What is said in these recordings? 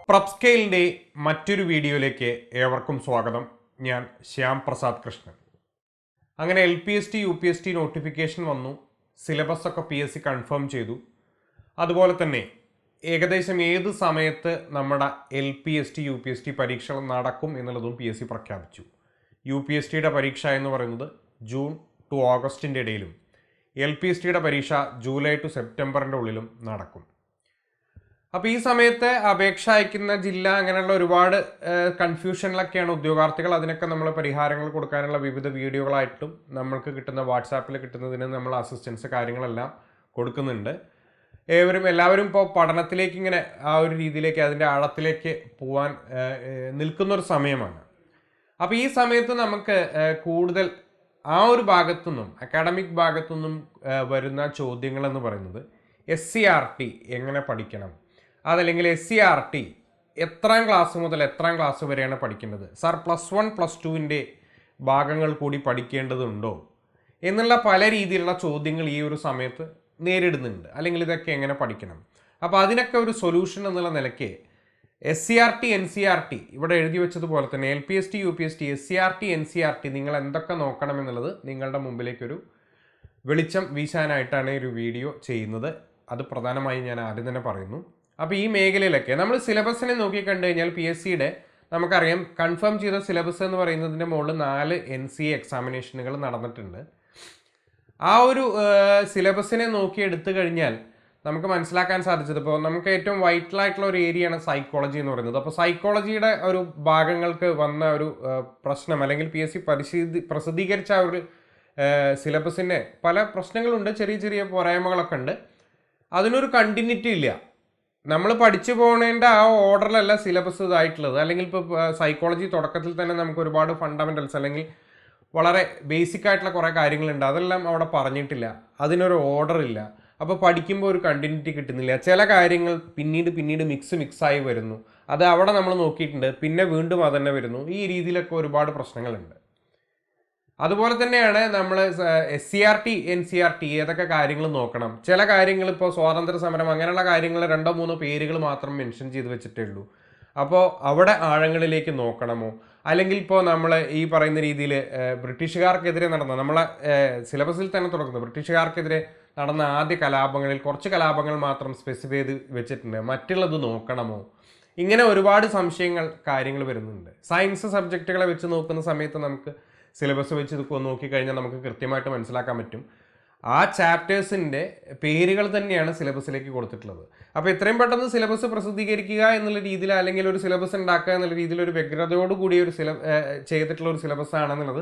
പ്രപ്സ്കെയിലിൻ്റെ മറ്റൊരു വീഡിയോയിലേക്ക് ഏവർക്കും സ്വാഗതം. ഞാൻ ശ്യാം പ്രസാദ് കൃഷ്ണൻ. അങ്ങനെ LPST UPST നോട്ടിഫിക്കേഷൻ വന്നു. സിലബസൊക്കെ PSC കൺഫേം ചെയ്തു. അതുപോലെ തന്നെ ഏകദേശം ഏത് സമയത്ത് നമ്മുടെ LPST UPST പരീക്ഷകൾ നടക്കും എന്നുള്ളതും PSC പ്രഖ്യാപിച്ചു. UPSTയുടെ പരീക്ഷ എന്ന് പറയുന്നത് ജൂൺ ടു ഓഗസ്റ്റിൻ്റെ ഇടയിലും LPSTയുടെ പരീക്ഷ ജൂലൈ ടു സെപ്റ്റംബറിൻ്റെ ഉള്ളിലും നടക്കും. അപ്പോൾ ഈ സമയത്ത് അപേക്ഷ അയക്കുന്ന ജില്ല അങ്ങനെയുള്ള ഒരുപാട് കൺഫ്യൂഷനിലൊക്കെയാണ് ഉദ്യോഗാർത്ഥികൾ. അതിനൊക്കെ നമ്മൾ പരിഹാരങ്ങൾ കൊടുക്കാനുള്ള വിവിധ വീഡിയോകളായിട്ടും നമ്മൾക്ക് കിട്ടുന്ന വാട്സാപ്പിൽ കിട്ടുന്നതിന് നമ്മൾ അസിസ്റ്റൻസ് കാര്യങ്ങളെല്ലാം കൊടുക്കുന്നുണ്ട്. എല്ലാവരും ഇപ്പോൾ പഠനത്തിലേക്ക് ഇങ്ങനെ ആ ഒരു രീതിയിലേക്ക് അതിൻ്റെ ആഴത്തിലേക്ക് പോവാൻ നിൽക്കുന്നൊരു സമയമാണ്. അപ്പോൾ ഈ സമയത്ത് നമുക്ക് കൂടുതൽ ആ ഒരു ഭാഗത്തുനിന്നും അക്കാഡമിക് ഭാഗത്തുനിന്നും വരുന്ന ചോദ്യങ്ങളെന്ന് പറയുന്നത് SCRT എങ്ങനെ പഠിക്കണം, അതല്ലെങ്കിൽ SCRT എത്രാം ക്ലാസ് മുതൽ എത്രാം ക്ലാസ് വരെയാണ് പഠിക്കേണ്ടത്, സാർ +1 +2ൻ്റെ ഭാഗങ്ങൾ കൂടി പഠിക്കേണ്ടതുണ്ടോ എന്നുള്ള പല രീതിയിലുള്ള ചോദ്യങ്ങൾ ഈ ഒരു സമയത്ത് നേരിടുന്നുണ്ട്. അല്ലെങ്കിൽ ഇതൊക്കെ എങ്ങനെ പഠിക്കണം. അപ്പോൾ അതിനൊക്കെ ഒരു സൊല്യൂഷൻ എന്നുള്ള നിലയ്ക്ക് SCRT NCRT ഇവിടെ എഴുതി വെച്ചതുപോലെ തന്നെ LPST UPST SCRT NCRT നിങ്ങൾ എന്തൊക്കെ നോക്കണം എന്നുള്ളത് നിങ്ങളുടെ മുമ്പിലേക്കൊരു വെളിച്ചം വീശാനായിട്ടാണ് ഒരു വീഡിയോ ചെയ്യുന്നത്. അത് പ്രധാനമായും ഞാൻ ആദ്യം തന്നെ പറയുന്നു. അപ്പോൾ ഈ മേഖലയിലൊക്കെ നമ്മൾ സിലബസിനെ നോക്കിക്കണ്ടു കഴിഞ്ഞാൽ PSCയുടെ നമുക്കറിയാം കൺഫേം ചെയ്ത സിലബസ് എന്ന് പറയുന്നതിൻ്റെ മുകളിൽ 4 NCA എക്സാമിനേഷനുകൾ നടന്നിട്ടുണ്ട്. ആ ഒരു സിലബസിനെ നോക്കി എടുത്തു കഴിഞ്ഞാൽ നമുക്ക് മനസ്സിലാക്കാൻ സാധിച്ചത് ഇപ്പോൾ നമുക്ക് ഏറ്റവും വൈറ്റലായിട്ടുള്ള ഒരു ഏരിയയാണ് സൈക്കോളജി എന്ന് പറയുന്നത്. അപ്പോൾ സൈക്കോളജിയുടെ ഒരു ഭാഗങ്ങൾക്ക് വന്ന ഒരു പ്രശ്നം അല്ലെങ്കിൽ PSC പ്രസിദ്ധീകരിച്ച ഒരു സിലബസിൻ്റെ പല പ്രശ്നങ്ങളുണ്ട്, ചെറിയ ചെറിയ പോരായ്മകളൊക്കെ ഉണ്ട്. അതിനൊരു കണ്ടിന്യൂറ്റി ഇല്ല. നമ്മൾ പഠിച്ചു പോകേണ്ട ആ ഓർഡറിലല്ല സിലബസ് ഇതായിട്ടുള്ളത്. അല്ലെങ്കിൽ ഇപ്പോൾ സൈക്കോളജി തുടക്കത്തിൽ തന്നെ നമുക്ക് ഒരുപാട് ഫണ്ടമെൻ്റൽസ് അല്ലെങ്കിൽ വളരെ ബേസിക് ആയിട്ടുള്ള കുറേ കാര്യങ്ങളുണ്ട്, അതെല്ലാം അവിടെ പറഞ്ഞിട്ടില്ല. അതിനൊരു ഓർഡർ ഇല്ല. അപ്പോൾ പഠിക്കുമ്പോൾ ഒരു കണ്ടിന്യൂറ്റി കിട്ടുന്നില്ല. ചില കാര്യങ്ങൾ പിന്നീട് മിക്സായി വരുന്നു. അത് അവിടെ നമ്മൾ നോക്കിയിട്ടുണ്ട്, പിന്നെ വീണ്ടും അത് തന്നെ വരുന്നു. ഈ രീതിയിലൊക്കെ ഒരുപാട് പ്രശ്നങ്ങളുണ്ട്. അതുപോലെ തന്നെയാണ് നമ്മൾ SCRT NCRT ഏതൊക്കെ കാര്യങ്ങൾ നോക്കണം. ചില കാര്യങ്ങൾ ഇപ്പോൾ സ്വാതന്ത്ര്യ സമരം അങ്ങനെയുള്ള കാര്യങ്ങൾ 2-3 പേരുകൾ മാത്രം മെൻഷൻ ചെയ്ത് വെച്ചിട്ടേ ഉള്ളൂ. അപ്പോൾ അവിടെ ആഴങ്ങളിലേക്ക് നോക്കണമോ, അല്ലെങ്കിൽ ഇപ്പോൾ നമ്മൾ ഈ പറയുന്ന രീതിയിൽ ബ്രിട്ടീഷുകാർക്കെതിരെ നടന്ന നമ്മളെ സിലബസിൽ തന്നെ തുടങ്ങുന്നത് ബ്രിട്ടീഷുകാർക്കെതിരെ നടന്ന ആദ്യ കലാപങ്ങളിൽ കുറച്ച് കലാപങ്ങൾ മാത്രം സ്പെസിഫൈ ചെയ്ത് വെച്ചിട്ടുണ്ട്, മറ്റുള്ളത് നോക്കണമോ, ഇങ്ങനെ ഒരുപാട് കാര്യങ്ങൾ വരുന്നുണ്ട്. സയൻസ് സബ്ജക്റ്റുകളെ വെച്ച് നോക്കുന്ന സമയത്ത് നമുക്ക് സിലബസ് വെച്ച് നോക്കിക്കഴിഞ്ഞാൽ നമുക്ക് കൃത്യമായിട്ട് മനസ്സിലാക്കാൻ പറ്റും. ആ ചാപ്റ്റേഴ്സിൻ്റെ പേരുകൾ തന്നെയാണ് സിലബസിലേക്ക് കൊടുത്തിട്ടുള്ളത്. അപ്പോൾ എത്രയും പെട്ടെന്ന് സിലബസ് പ്രസിദ്ധീകരിക്കുക എന്നുള്ള രീതിയിൽ അല്ലെങ്കിൽ ഒരു സിലബസ് ഉണ്ടാക്കുക എന്നുള്ള രീതിയിൽ ഒരു വ്യഗ്രതയോടുകൂടി ഒരു ചെയ്തിട്ടുള്ള ഒരു സിലബസ് ആണെന്നുള്ളത്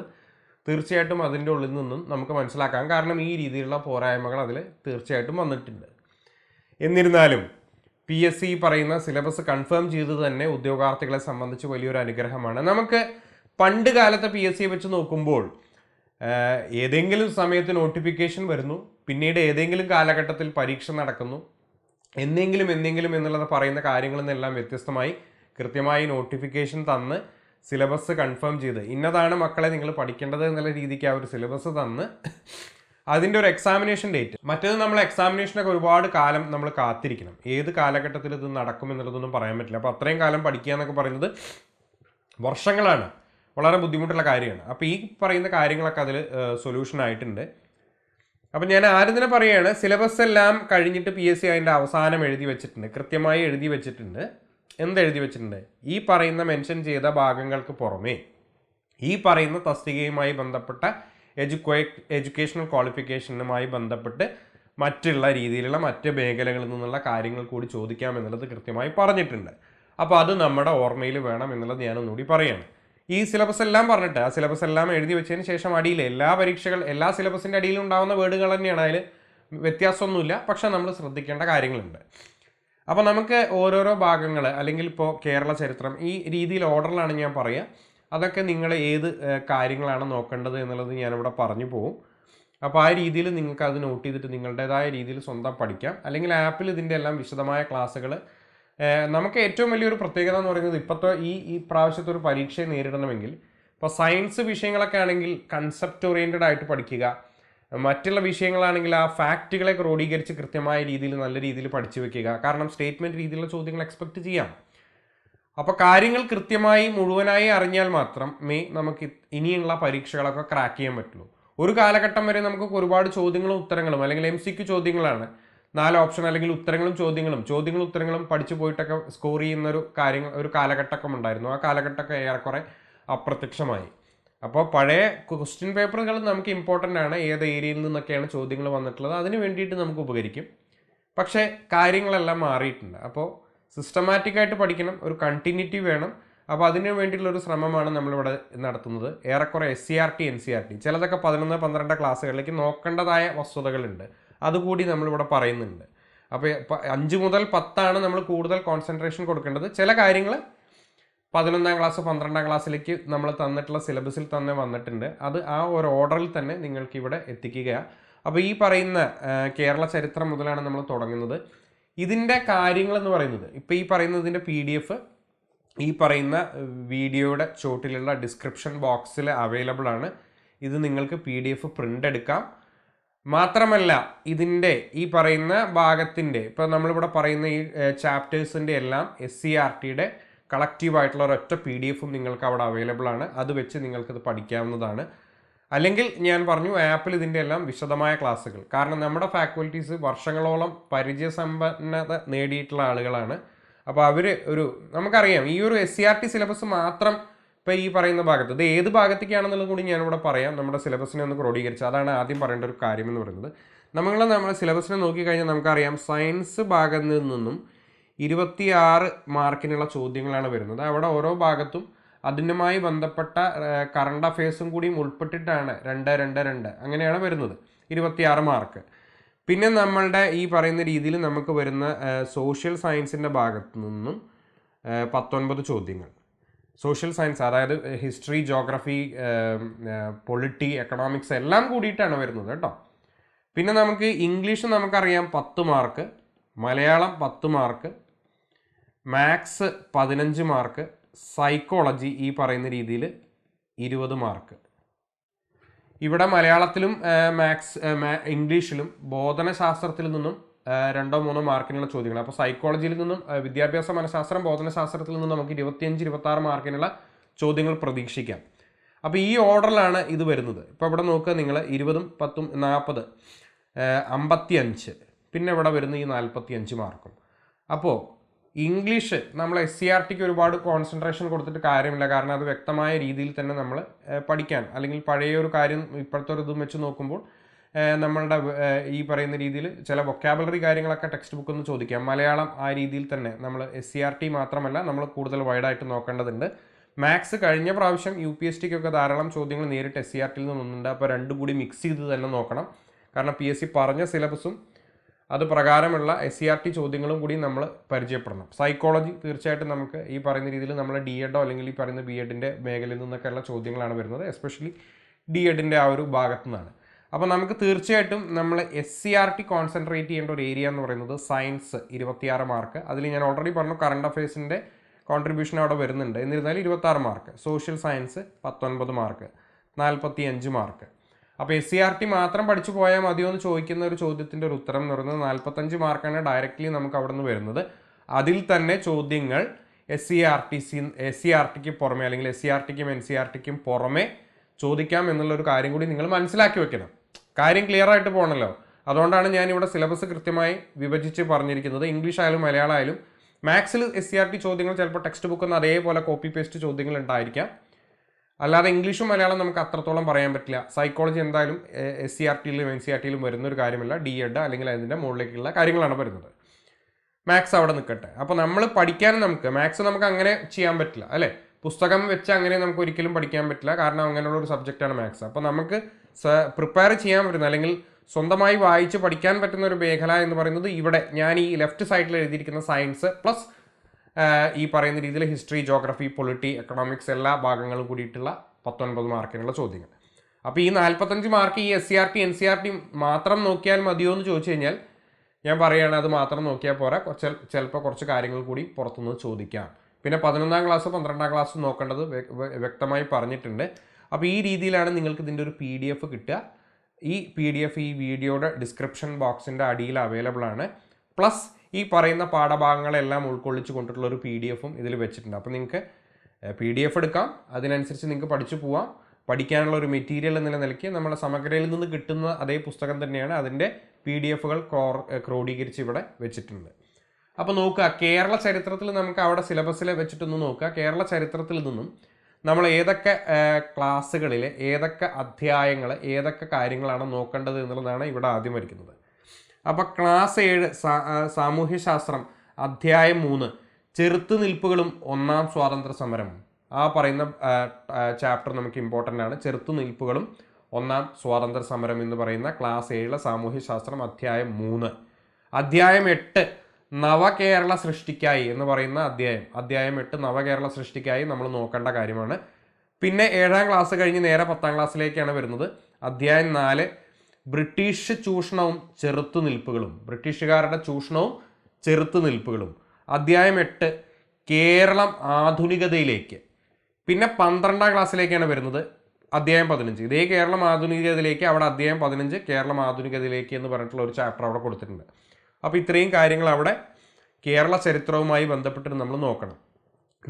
തീർച്ചയായിട്ടും അതിൻ്റെ ഉള്ളിൽ നിന്നും നമുക്ക് മനസ്സിലാക്കാം. കാരണം ഈ രീതിയിലുള്ള പോരായ്മകൾ അതിൽ തീർച്ചയായിട്ടും വന്നിട്ടുണ്ട്. എന്നിരുന്നാലും PSC പറയുന്ന സിലബസ് കൺഫേം ചെയ്തത് തന്നെ ഉദ്യോഗാർത്ഥികളെ സംബന്ധിച്ച് വലിയൊരു അനുഗ്രഹമാണ്. നമുക്ക് പണ്ട് കാലത്തെ PSC വെച്ച് നോക്കുമ്പോൾ ഏതെങ്കിലും സമയത്ത് നോട്ടിഫിക്കേഷൻ വരുന്നു, പിന്നീട് ഏതെങ്കിലും കാലഘട്ടത്തിൽ പരീക്ഷ നടക്കുന്നു, എന്തെങ്കിലും എന്നുള്ളത് പറയുന്ന കാര്യങ്ങളിൽ നിന്നെല്ലാം വ്യത്യസ്തമായി കൃത്യമായി നോട്ടിഫിക്കേഷൻ തന്ന് സിലബസ് കൺഫേം ചെയ്ത് ഇന്നതാണ് മക്കളെ നിങ്ങൾ പഠിക്കേണ്ടത് എന്നുള്ള രീതിക്ക് ആ ഒരു സിലബസ് തന്ന് അതിൻ്റെ ഒരു എക്സാമിനേഷൻ ഡേറ്റ്. മറ്റേത് നമ്മൾ എക്സാമിനേഷനൊക്കെ ഒരുപാട് കാലം നമ്മൾ കാത്തിരിക്കണം. ഏത് കാലഘട്ടത്തിൽ ഇത് നടക്കും എന്നുള്ളതൊന്നും പറയാൻ പറ്റില്ല. അപ്പോൾ അത്രയും കാലം പഠിക്കുക എന്നൊക്കെ പറയുന്നത് വർഷങ്ങളാണ്, വളരെ ബുദ്ധിമുട്ടുള്ള കാര്യമാണ്. അപ്പോൾ ഈ പറയുന്ന കാര്യങ്ങളൊക്കെ അതിൽ സൊല്യൂഷൻ ആയിട്ടുണ്ട്. അപ്പം ഞാൻ ആദ്യം തന്നെ പറയുകയാണ്, സിലബസ് എല്ലാം കഴിഞ്ഞിട്ട് PSC അതിൻ്റെ അവസാനം എഴുതി വെച്ചിട്ടുണ്ട്, കൃത്യമായി എഴുതി വെച്ചിട്ടുണ്ട്. എന്തെഴുതി വെച്ചിട്ടുണ്ട്? ഈ പറയുന്ന മെൻഷൻ ചെയ്ത ഭാഗങ്ങൾക്ക് പുറമേ ഈ പറയുന്ന തസ്തികയുമായി ബന്ധപ്പെട്ട എഡ്യൂക്കേഷണൽ ക്വാളിഫിക്കേഷനുമായി ബന്ധപ്പെട്ട് മറ്റുള്ള രീതിയിലുള്ള മറ്റ് മേഖലകളിൽ നിന്നുള്ള കാര്യങ്ങൾ കൂടി ചോദിക്കാമെന്നുള്ളത് കൃത്യമായി പറഞ്ഞിട്ടുണ്ട്. അപ്പോൾ അത് നമ്മുടെ ഓർമ്മയിൽ വേണം എന്നുള്ളത് ഞാനൊന്നുകൂടി പറയുകയാണ്. ഈ സിലബസ് എല്ലാം പറഞ്ഞിട്ട് ആ സിലബസ് എല്ലാം എഴുതി വെച്ചതിന് ശേഷം അടിയിൽ എല്ലാ സിലബസിൻ്റെ അടിയിലും ഉണ്ടാകുന്ന വേർഡുകൾ തന്നെയാണ്, അതിൽ വ്യത്യാസമൊന്നുമില്ല. പക്ഷെ നമ്മൾ ശ്രദ്ധിക്കേണ്ട കാര്യങ്ങളുണ്ട്. അപ്പോൾ നമുക്ക് ഓരോരോ ഭാഗങ്ങൾ അല്ലെങ്കിൽ ഇപ്പോൾ കേരള ചരിത്രം ഈ രീതിയിൽ ഓർഡറിലാണ് ഞാൻ പറയുക. അതൊക്കെ നിങ്ങൾ ഏത് കാര്യങ്ങളാണ് നോക്കേണ്ടത് എന്നുള്ളത് ഞാനിവിടെ പറഞ്ഞു പോകും. അപ്പോൾ ആ രീതിയിൽ നിങ്ങൾക്ക് അത് നോട്ട് ചെയ്തിട്ട് നിങ്ങളുടേതായ രീതിയിൽ സ്വന്തം പഠിക്കാം. അല്ലെങ്കിൽ ആപ്പിൽ ഇതിൻ്റെ എല്ലാം വിശദമായ ക്ലാസ്സുകൾ നമുക്ക് ഏറ്റവും വലിയൊരു പ്രത്യേകത എന്ന് പറയുന്നത് ഇപ്പോഴത്തെ ഈ പ്രാവശ്യത്തെ ഒരു പരീക്ഷയെ നേരിടണമെങ്കിൽ ഇപ്പോൾ സയൻസ് വിഷയങ്ങളൊക്കെ ആണെങ്കിൽ കൺസെപ്റ്റ് ഓറിയൻറ്റഡ് ആയിട്ട് പഠിക്കുക, മറ്റുള്ള വിഷയങ്ങളാണെങ്കിൽ ആ ഫാക്റ്റുകളെ ക്രോഡീകരിച്ച് കൃത്യമായ രീതിയിൽ നല്ല രീതിയിൽ പഠിച്ചു വെക്കുക. കാരണം സ്റ്റേറ്റ്മെൻറ്റ് രീതിയിലുള്ള ചോദ്യങ്ങൾ എക്സ്പെക്റ്റ് ചെയ്യാം. അപ്പോൾ കാര്യങ്ങൾ കൃത്യമായി മുഴുവനായി അറിഞ്ഞാൽ മാത്രമേ നമുക്ക് ഇനിയുള്ള പരീക്ഷകളൊക്കെ ക്രാക്ക് ചെയ്യാൻ പറ്റുള്ളൂ. ഒരു കാലഘട്ടം വരെ നമുക്ക് ഒരുപാട് ചോദ്യങ്ങളും ഉത്തരങ്ങളും അല്ലെങ്കിൽ MCQ ചോദ്യങ്ങളാണ്, 4 ഓപ്ഷൻ അല്ലെങ്കിൽ ചോദ്യങ്ങളും ഉത്തരങ്ങളും പഠിച്ചു പോയിട്ടൊക്കെ സ്കോർ ചെയ്യുന്ന ഒരു കാലഘട്ടമൊക്കെ ഉണ്ടായിരുന്നു. ആ കാലഘട്ടമൊക്കെ ഏറെക്കുറെ അപ്രത്യക്ഷമായി. അപ്പോൾ പഴയ ക്വസ്റ്റ്യൻ പേപ്പറുകൾ നമുക്ക് ഇമ്പോർട്ടൻ്റ് ആണ്, ഏത് ഏരിയയിൽ നിന്നൊക്കെയാണ് ചോദ്യങ്ങൾ വന്നിട്ടുള്ളത്, അതിന് വേണ്ടിയിട്ട് നമുക്ക് ഉപകരിക്കും. പക്ഷേ കാര്യങ്ങളെല്ലാം മാറിയിട്ടുണ്ട്. അപ്പോൾ സിസ്റ്റമാറ്റിക്കായിട്ട് പഠിക്കണം, ഒരു കണ്ടിന്യൂറ്റി വേണം. അപ്പോൾ അതിന് വേണ്ടിയിട്ടുള്ള ഒരു ശ്രമമാണ് നമ്മളിവിടെ നടത്തുന്നത്. ഏറെക്കുറെ SCRT NCRT ചിലതൊക്കെ 11, 12 ക്ലാസ്സുകളിലേക്ക് നോക്കേണ്ടതായ വസ്തുതകളുണ്ട്, അതുകൂടി നമ്മളിവിടെ പറയുന്നുണ്ട്. അപ്പോൾ 5 മുതൽ 10 നമ്മൾ കൂടുതൽ കോൺസെൻട്രേഷൻ കൊടുക്കേണ്ടത്. ചില കാര്യങ്ങൾ 11ാം ക്ലാസ് 12ാം ക്ലാസ്സിലേക്ക് നമ്മൾ തന്നിട്ടുള്ള സിലബസിൽ തന്നെ വന്നിട്ടുണ്ട്. അത് ആ ഒരു ഓർഡറിൽ തന്നെ നിങ്ങൾക്ക് ഇവിടെ എത്തിക്കുകയാണ്. അപ്പോൾ ഈ പറയുന്ന കേരള ചരിത്രം മുതലാണ് നമ്മൾ തുടങ്ങുന്നത്. ഇതിൻ്റെ കാര്യങ്ങളെന്ന് പറയുന്നത് ഇപ്പോൾ ഈ പറയുന്നതിൻ്റെ PDF ഈ പറയുന്ന വീഡിയോയുടെ ചോട്ടിലുള്ള ഡിസ്ക്രിപ്ഷൻ ബോക്സിൽ അവൈലബിൾ ആണ്. ഇത് നിങ്ങൾക്ക് PDF പ്രിൻ്റ് എടുക്കാം. മാത്രമല്ല ഇതിൻ്റെ ഈ പറയുന്ന ഭാഗത്തിൻ്റെ ഇപ്പോൾ നമ്മളിവിടെ പറയുന്ന ഈ ചാപ്റ്റേഴ്സിൻ്റെ എല്ലാം SCRTയുടെ കളക്റ്റീവായിട്ടുള്ള ഒരൊറ്റ PDF നിങ്ങൾക്ക് അവിടെ അവൈലബിൾ ആണ്. അത് വെച്ച് നിങ്ങൾക്കത് പഠിക്കാവുന്നതാണ്. അല്ലെങ്കിൽ ഞാൻ പറഞ്ഞു, ആപ്പിൽ ഇതിൻ്റെ എല്ലാം വിശദമായ ക്ലാസ്സുകൾ. കാരണം നമ്മുടെ ഫാക്കൽറ്റീസ് വർഷങ്ങളോളം പരിചയസമ്പന്നത നേടിയിട്ടുള്ള ആളുകളാണ്. അപ്പോൾ അവർ നമുക്കറിയാം ഈ ഒരു SCRT സിലബസ് മാത്രം ഇപ്പോൾ ഈ പറയുന്ന ഭാഗത്ത് ഇത് ഏത് ഭാഗത്തേക്കാണെന്നുള്ളത് കൂടി ഞാനിവിടെ പറയാം. നമ്മുടെ സിലബസിനെ ഒന്ന് ക്രോഡീകരിച്ച് അതാണ് ആദ്യം പറയേണ്ട ഒരു കാര്യം എന്ന് പറയുന്നത്. നമ്മൾ സിലബസിനെ നോക്കിക്കഴിഞ്ഞാൽ നമുക്കറിയാം സയൻസ് ഭാഗത്ത് നിന്നും 26 മാർക്കിനുള്ള ചോദ്യങ്ങളാണ് വരുന്നത്. അവിടെ ഓരോ ഭാഗത്തും അതിനുമായി ബന്ധപ്പെട്ട കറണ്ട് അഫയേഴ്സും കൂടിയും ഉൾപ്പെട്ടിട്ടാണ് 2, 2, 2 അങ്ങനെയാണ് വരുന്നത്, 26 മാർക്ക്. പിന്നെ നമ്മളുടെ ഈ പറയുന്ന രീതിയിൽ നമുക്ക് വരുന്ന സോഷ്യൽ സയൻസിൻ്റെ ഭാഗത്തു നിന്നും 19 ചോദ്യങ്ങൾ. സോഷ്യൽ സയൻസ് അതായത് ഹിസ്റ്ററി, ജോഗ്രഫി, പൊളിറ്റി, എക്കണോമിക്സ് എല്ലാം കൂടിയിട്ടാണ് വരുന്നത് കേട്ടോ. പിന്നെ നമുക്ക് ഇംഗ്ലീഷ് നമുക്കറിയാം 10 mark, Malayalam 10 mark, maths 15 mark, psychology ഈ പറയുന്ന രീതിയിൽ 20 മാർക്ക്. ഇവിടെ മലയാളത്തിലും ഇംഗ്ലീഷിലും ബോധനശാസ്ത്രത്തിൽ നിന്നും 2, 3 മാർക്കിനുള്ള ചോദ്യങ്ങൾ. അപ്പോൾ സൈക്കോളജിയിൽ നിന്നും വിദ്യാഭ്യാസ മനഃശാസ്ത്രം, ബോധനശാസ്ത്രത്തിൽ നിന്നും നമുക്ക് 25, 26 മാർക്കിനുള്ള ചോദ്യങ്ങൾ പ്രതീക്ഷിക്കാം. അപ്പോൾ ഈ ഓർഡറിലാണ് ഇത് വരുന്നത്. ഇപ്പോൾ ഇവിടെ നോക്കുക നിങ്ങൾ 20, 10, 40, 55, പിന്നെ ഇവിടെ വരുന്ന ഈ 45 മാർക്കും. അപ്പോൾ ഇംഗ്ലീഷ് നമ്മൾ SCRTക്ക് ഒരുപാട് കോൺസെൻട്രേഷൻ കൊടുത്തിട്ട് കാര്യമില്ല. കാരണം അത് വ്യക്തമായ രീതിയിൽ തന്നെ നമ്മൾ പഠിക്കാൻ, അല്ലെങ്കിൽ പഴയ ഒരു കാര്യം ഇപ്പോഴത്തെ ഒരു ഇതും വെച്ച് നോക്കുമ്പോൾ നമ്മളുടെ ഈ പറയുന്ന രീതിയിൽ ചില വൊക്കാബുലറി കാര്യങ്ങളൊക്കെ ടെക്സ്റ്റ് ബുക്കിൽ നിന്ന് ചോദിക്കാം. മലയാളം ആ രീതിയിൽ തന്നെ നമ്മൾ SCRT മാത്രമല്ല നമ്മൾ കൂടുതൽ വൈഡായിട്ട് നോക്കേണ്ടതുണ്ട്. മാത്സ് കഴിഞ്ഞ പ്രാവശ്യം UPSTക്കൊക്കെ ധാരാളം ചോദ്യങ്ങൾ നേരിട്ട് SCRTയിൽ നിന്നുണ്ട്. അപ്പോൾ രണ്ടും കൂടി മിക്സ് ചെയ്ത് തന്നെ നോക്കണം. കാരണം PSC പറഞ്ഞ സിലബസും അത് പ്രകാരമുള്ള SCRT ചോദ്യങ്ങളും കൂടി നമ്മൾ പരിചയപ്പെടണം. സൈക്കോളജി തീർച്ചയായിട്ടും നമുക്ക് ഈ പറയുന്ന രീതിയിൽ നമ്മൾ DEDോ അല്ലെങ്കിൽ ഈ പറയുന്ന BEdൻ്റെ മേഖലയിൽ നിന്നൊക്കെയുള്ള ചോദ്യങ്ങളാണ് വരുന്നത്. എസ്പെഷ്യലി DEDൻ്റെ ആ ഒരു ഭാഗത്തു നിന്നാണ്. അപ്പോൾ നമുക്ക് തീർച്ചയായിട്ടും നമ്മൾ SCRT കോൺസെൻട്രേറ്റ് ചെയ്യേണ്ട ഒരു ഏരിയ എന്ന് പറയുന്നത് സയൻസ് 26 മാർക്ക്. അതിൽ ഞാൻ ഓൾറെഡി പറഞ്ഞു കറണ്ട് അഫയേഴ്സിൻ്റെ കോൺട്രിബ്യൂഷൻ അവിടെ വരുന്നുണ്ട്. എന്നിരുന്നാലും 26 mark. Social science 19 mark, 45 mark. അപ്പോൾ SCRT മാത്രം പഠിച്ചു പോയാൽ മതിയോ എന്ന് ചോദിക്കുന്ന ഒരു ചോദ്യത്തിൻ്റെ ഒരു ഉത്തരം എന്ന് പറയുന്നത് 45 മാർക്കാണ് ഡയറക്റ്റ്ലി നമുക്ക് അവിടെ നിന്ന് വരുന്നത്. അതിൽ തന്നെ ചോദ്യങ്ങൾ SCRTക്ക് പുറമെ അല്ലെങ്കിൽ SCRTക്കും NCRTക്കും പുറമെ ചോദിക്കാം എന്നുള്ളൊരു കാര്യം കൂടി നിങ്ങൾ മനസ്സിലാക്കി വെക്കണം. കാര്യം ക്ലിയർ ആയിട്ട് പോകണമല്ലോ. അതുകൊണ്ടാണ് ഞാനിവിടെ സിലബസ് കൃത്യമായി വിഭജിച്ച് പറഞ്ഞിരിക്കുന്നത്. ഇംഗ്ലീഷ് ആയാലും മലയാളം ആയാലും. മാത്സിൽ SCRT ചോദ്യങ്ങൾ ചിലപ്പോൾ ടെക്സ്റ്റ് ബുക്കിൽ നിന്ന് അതേപോലെ കോപ്പി പേസ്റ്റ് ചോദ്യങ്ങൾ ഉണ്ടായിരിക്കാം. അല്ലാതെ ഇംഗ്ലീഷും മലയാളം നമുക്ക് അത്രത്തോളം പറയാൻ പറ്റില്ല. സൈക്കോളജി എന്തായാലും SCRTയിലും NCRTയിലും വരുന്നൊരു കാര്യമല്ല. DED അല്ലെങ്കിൽ അതിൻ്റെ മുകളിലേക്കുള്ള കാര്യങ്ങളാണ് വരുന്നത്. മാത്സ് അവിടെ നിൽക്കട്ടെ. അപ്പോൾ നമ്മൾ പഠിക്കാൻ മാത്സ് നമുക്ക് അങ്ങനെ ചെയ്യാൻ പറ്റില്ല അല്ലേ. പുസ്തകം വെച്ച് അങ്ങനെ നമുക്ക് ഒരിക്കലും പഠിക്കാൻ പറ്റില്ല. കാരണം അങ്ങനെയുള്ള ഒരു സബ്ജക്റ്റാണ് മാത്സ്. അപ്പോൾ നമുക്ക് പ്രിപ്പയർ ചെയ്യാൻ പറ്റുന്ന അല്ലെങ്കിൽ സ്വന്തമായി വായിച്ച് പഠിക്കാൻ പറ്റുന്ന ഒരു മേഖല എന്ന് പറയുന്നത് ഇവിടെ ഞാൻ ഈ ലെഫ്റ്റ് സൈഡിൽ എഴുതിയിരിക്കുന്ന സയൻസ് പ്ലസ് ഈ പറയുന്ന രീതിയിൽ ഹിസ്റ്ററി, ജോഗ്രഫി, പൊളിറ്റി, എക്കണോമിക്സ് എല്ലാ ഭാഗങ്ങളും കൂടിയിട്ടുള്ള 19 മാർക്കിനുള്ള ചോദ്യങ്ങൾ. അപ്പോൾ ഈ 45 മാർക്ക് ഈ SCRT NCRT മാത്രം നോക്കിയാൽ മതിയോ എന്ന് ചോദിച്ചു കഴിഞ്ഞാൽ ഞാൻ പറയുകയാണ് അത് മാത്രം നോക്കിയാൽ പോരാ. ചിലപ്പോൾ കുറച്ച് കാര്യങ്ങൾ കൂടി പുറത്തുനിന്ന് ചോദിക്കാം. പിന്നെ 11ാം ക്ലാസ് 12ാം ക്ലാസ് നോക്കേണ്ടത് വ്യക്തമായി പറഞ്ഞിട്ടുണ്ട്. അപ്പോൾ ഈ രീതിയിലാണ് നിങ്ങൾക്ക് ഇതിൻ്റെ ഒരു PDF കിട്ടുക. ഈ PDF ഈ വീഡിയോയുടെ ഡിസ്ക്രിപ്ഷൻ ബോക്സിൻ്റെ അടിയിൽ അവൈലബിൾ ആണ്. പ്ലസ് ഈ പറയുന്ന പാഠഭാഗങ്ങളെല്ലാം ഉൾക്കൊള്ളിച്ച് കൊണ്ടിട്ടുള്ള ഒരു PDF-ഉം ഇതിൽ വെച്ചിട്ടുണ്ട്. അപ്പോൾ നിങ്ങൾക്ക് PDF എടുക്കാം, അതിനനുസരിച്ച് നിങ്ങൾക്ക് പഠിച്ചു പോവാം. പഠിക്കാനുള്ള ഒരു മെറ്റീരിയൽ എന്ന നിലയ്ക്ക് നമ്മുടെ സമഗ്രയിൽ നിന്ന് കിട്ടുന്ന അതേ പുസ്തകം തന്നെയാണ്, അതിൻ്റെ PDF-കൾ ക്രോഡീകരിച്ച് ഇവിടെ വെച്ചിട്ടുണ്ട്. അപ്പോൾ നോക്കുക, കേരള ചരിത്രത്തിൽ നമുക്ക് അവിടെ സിലബസിൽ വെച്ചിട്ടൊന്ന് നോക്കുക. കേരള ചരിത്രത്തിൽ നിന്നും നമ്മൾ ഏതൊക്കെ ക്ലാസ്സുകളിൽ ഏതൊക്കെ അധ്യായങ്ങൾ ഏതൊക്കെ കാര്യങ്ങളാണ് നോക്കേണ്ടത് എന്നുള്ളതാണ് ഇവിടെ ആദ്യം വരയ്ക്കുന്നത്. അപ്പോൾ ക്ലാസ് 7 സാമൂഹ്യശാസ്ത്രം അധ്യായം 3 ചെറുത്തുനിൽപ്പുകളും ഒന്നാം സ്വാതന്ത്ര്യ സമരവും. ആ പറയുന്ന ചാപ്റ്റർ നമുക്ക് ഇമ്പോർട്ടൻ്റ് ആണ്. ചെറുത്തുനിൽപ്പുകളും ഒന്നാം സ്വാതന്ത്ര്യ സമരം എന്ന് പറയുന്ന ക്ലാസ് 7 സാമൂഹ്യശാസ്ത്രം അധ്യായം 3. അധ്യായം 8 നവകേരള സൃഷ്ടിക്കായി എന്ന് പറയുന്ന അധ്യായം 8 നവകേരള സൃഷ്ടിക്കായി നമ്മൾ നോക്കേണ്ട കാര്യമാണ്. പിന്നെ 7ാം ക്ലാസ് കഴിഞ്ഞ് നേരെ 10ാം ക്ലാസ്സിലേക്കാണ് വരുന്നത്. അധ്യായം 4 ബ്രിട്ടീഷ് ചൂഷണവും ചെറുത്തുനിൽപ്പുകളും, ബ്രിട്ടീഷുകാരുടെ ചൂഷണവും ചെറുത്തുനിൽപ്പുകളും. അധ്യായം 8 കേരളം ആധുനികതയിലേക്ക്. പിന്നെ 12ാം ക്ലാസ്സിലേക്കാണ് വരുന്നത് അധ്യായം 15. ഇതേ കേരളം ആധുനികതയിലേക്ക് അവിടെ അധ്യായം 15 കേരളം ആധുനികതയിലേക്ക് എന്ന് പറഞ്ഞിട്ടുള്ള ഒരു ചാപ്റ്റർ അവിടെ കൊടുത്തിട്ടുണ്ട്. അപ്പോൾ ഇത്രയും കാര്യങ്ങൾ അവിടെ കേരള ചരിത്രവുമായി ബന്ധപ്പെട്ടിട്ട് നമ്മൾ നോക്കണം.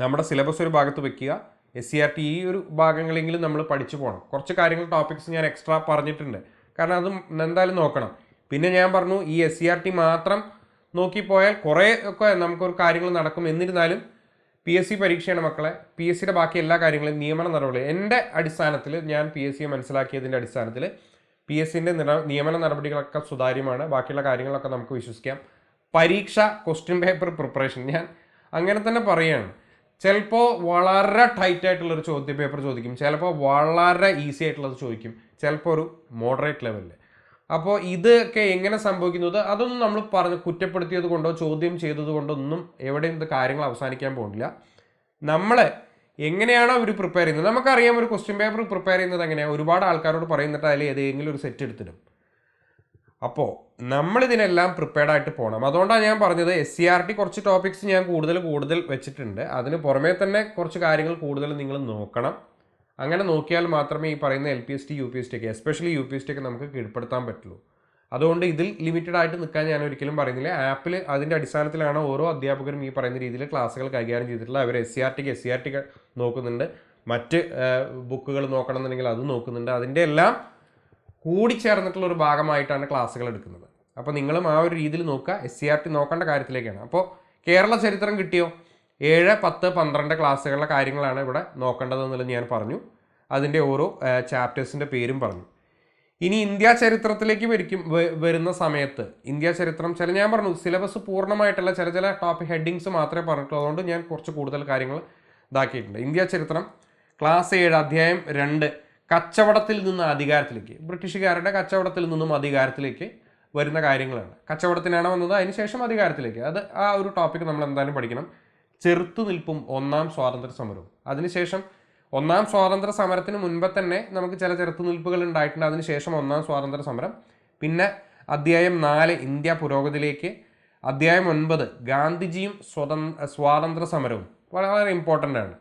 നമ്മുടെ സിലബസ് ഒരു ഭാഗത്ത് വെക്കുക. SCERT ഈ ഒരു ഭാഗങ്ങളെങ്കിലും നമ്മൾ പഠിച്ചു പോകണം. കുറച്ച് കാര്യങ്ങൾ ടോപ്പിക്സ് ഞാൻ എക്സ്ട്രാ പറഞ്ഞിട്ടുണ്ട്, കാരണം അതും എന്തായാലും നോക്കണം. പിന്നെ ഞാൻ പറഞ്ഞു, ഈ SCERT മാത്രം നോക്കിപ്പോയാൽ കുറേ ഒക്കെ നമുക്കൊരു കാര്യങ്ങൾ നടക്കും. എന്നിരുന്നാലും PSC പരീക്ഷയാണ് മക്കളെ. PSCയുടെ ബാക്കി എല്ലാ കാര്യങ്ങളും നിയമന നടപടി എൻ്റെ അടിസ്ഥാനത്തിൽ ഞാൻ PSCയെ മനസ്സിലാക്കിയതിൻ്റെ അടിസ്ഥാനത്തിൽ PSCൻ്റെ നിയമന നടപടികളൊക്കെ സുതാര്യമാണ്. ബാക്കിയുള്ള കാര്യങ്ങളൊക്കെ നമുക്ക് വിശ്വസിക്കാം. പരീക്ഷ ക്വസ്റ്റ്യൻ പേപ്പർ പ്രിപ്പറേഷൻ ഞാൻ അങ്ങനെ തന്നെ പറയുകയാണ്. ചിലപ്പോൾ വളരെ ടൈറ്റ് ആയിട്ടുള്ളൊരു ചോദ്യ പേപ്പർ ചോദിക്കും, ചിലപ്പോൾ വളരെ ഈസി ആയിട്ടുള്ളത് ചോദിക്കും, ചിലപ്പോൾ ഒരു മോഡറേറ്റ് ലെവലിൽ. അപ്പോൾ ഇതൊക്കെ എങ്ങനെ സംഭവിക്കുന്നത് അതൊന്നും നമ്മൾ കുറ്റപ്പെടുത്തിയത് കൊണ്ടോ ചോദ്യം ചെയ്തത് കൊണ്ടോ ഒന്നും എവിടെയും ഇത് കാര്യങ്ങൾ അവസാനിക്കാൻ പോകുന്നില്ല. നമ്മൾ എങ്ങനെയാണോ അവർ പ്രിപ്പയർ ചെയ്യുന്നത്, നമുക്കറിയാം ഒരു ക്വസ്റ്റ്യൻ പേപ്പർ പ്രിപ്പയർ ചെയ്യുന്നത് എങ്ങനെയാണ്. ഒരുപാട് ആൾക്കാരോട് പറയുന്നിട്ട് അതിൽ ഏതെങ്കിലും ഒരു സെറ്റ് എടുത്തിടും. അപ്പോൾ നമ്മളിതിനെല്ലാം പ്രിപ്പയർഡ് ആയിട്ട് പോകണം. അതുകൊണ്ടാണ് ഞാൻ പറഞ്ഞത് SCERT കുറച്ച് ടോപ്പിക്സ് ഞാൻ കൂടുതൽ വെച്ചിട്ടുണ്ട്. അതിന് പുറമേ തന്നെ കുറച്ച് കാര്യങ്ങൾ കൂടുതൽ നിങ്ങൾ നോക്കണം. അങ്ങനെ നോക്കിയാൽ മാത്രമേ ഈ പറയുന്ന LPST UPST ഒക്കെ എസ്പെഷ്യലി UPST ഒക്കെ നമുക്ക് കീഴ്പ്പെടുത്താൻ പറ്റുള്ളൂ. അതുകൊണ്ട് ഇതിൽ ലിമിറ്റഡ് ആയിട്ട് നിൽക്കാൻ ഞാൻ ഒരിക്കലും പറയുന്നില്ല. ആപ്പിൽ അതിൻ്റെ അടിസ്ഥാനത്തിലാണ് ഓരോ അധ്യാപകരും ഈ പറയുന്ന രീതിയിൽ ക്ലാസ്സുകൾ കൈകാര്യം ചെയ്തിട്ടുള്ളത്. അവർ SCERT നോക്കുന്നുണ്ട്, മറ്റ് ബുക്കുകൾ നോക്കണമെന്നുണ്ടെങ്കിൽ അത് നോക്കുന്നുണ്ട്. അതിൻ്റെ എല്ലാം കൂടിച്ചേർന്നിട്ടുള്ള ഒരു ഭാഗമായിട്ടാണ് ക്ലാസ്സുകൾ എടുക്കുന്നത്. അപ്പോൾ നിങ്ങളും ആ ഒരു രീതിയിൽ നോക്കുക. SCERT നോക്കേണ്ട കാര്യത്തിലേക്കാണ്. അപ്പോൾ കേരള ചരിത്രം കിട്ടിയോ? 7, 10, 12 ക്ലാസ്സുകളുടെ കാര്യങ്ങളാണ് ഇവിടെ നോക്കേണ്ടതെന്നുള്ളത് ഞാൻ പറഞ്ഞു. അതിൻ്റെ ഓരോ ചാപ്റ്റേഴ്സിൻ്റെ പേരും പറഞ്ഞു. ഇനി ഇന്ത്യ ചരിത്രത്തിലേക്ക് വരുന്ന സമയത്ത് ഇന്ത്യ ചരിത്രം ഞാൻ പറഞ്ഞു സിലബസ് പൂർണ്ണമായിട്ടല്ല, ചില ടോപ്പിക് ഹെഡിങ്സ് മാത്രമേ പറഞ്ഞിട്ടുള്ളൂ. അതുകൊണ്ട് ഞാൻ കുറച്ച് കൂടുതൽ കാര്യങ്ങൾ ഇതാക്കിയിട്ടുണ്ട്. ഇന്ത്യ ചരിത്രം ക്ലാസ് 7 അധ്യായം 2 കച്ചവടത്തിൽ നിന്ന് അധികാരത്തിലേക്ക്, ബ്രിട്ടീഷുകാരുടെ കച്ചവടത്തിൽ നിന്നും അധികാരത്തിലേക്ക് വരുന്ന കാര്യങ്ങളാണ്. കച്ചവടത്തിനാണ് വന്നത്, അതിനുശേഷം അധികാരത്തിലേക്ക്. അത് ആ ഒരു ടോപ്പിക്ക് നമ്മൾ എന്തായാലും പഠിക്കണം. ചെറുത്തുനിൽപ്പും ഒന്നാം സ്വാതന്ത്ര്യ സമരവും. അതിനുശേഷം ഒന്നാം സ്വാതന്ത്ര്യ സമരത്തിന് മുൻപ് തന്നെ നമുക്ക് ചില ചെറുത്തുനിൽപ്പുകൾ ഉണ്ടായിട്ടുണ്ട്. അതിനുശേഷം ഒന്നാം സ്വാതന്ത്ര്യ സമരം. പിന്നെ അധ്യായം 4 ഇന്ത്യ പുരോഗതിയിലേക്ക്. അധ്യായം 9 ഗാന്ധിജിയും സ്വാതന്ത്ര്യ സമരവും വളരെ ഇമ്പോർട്ടൻ്റ് ആണ്,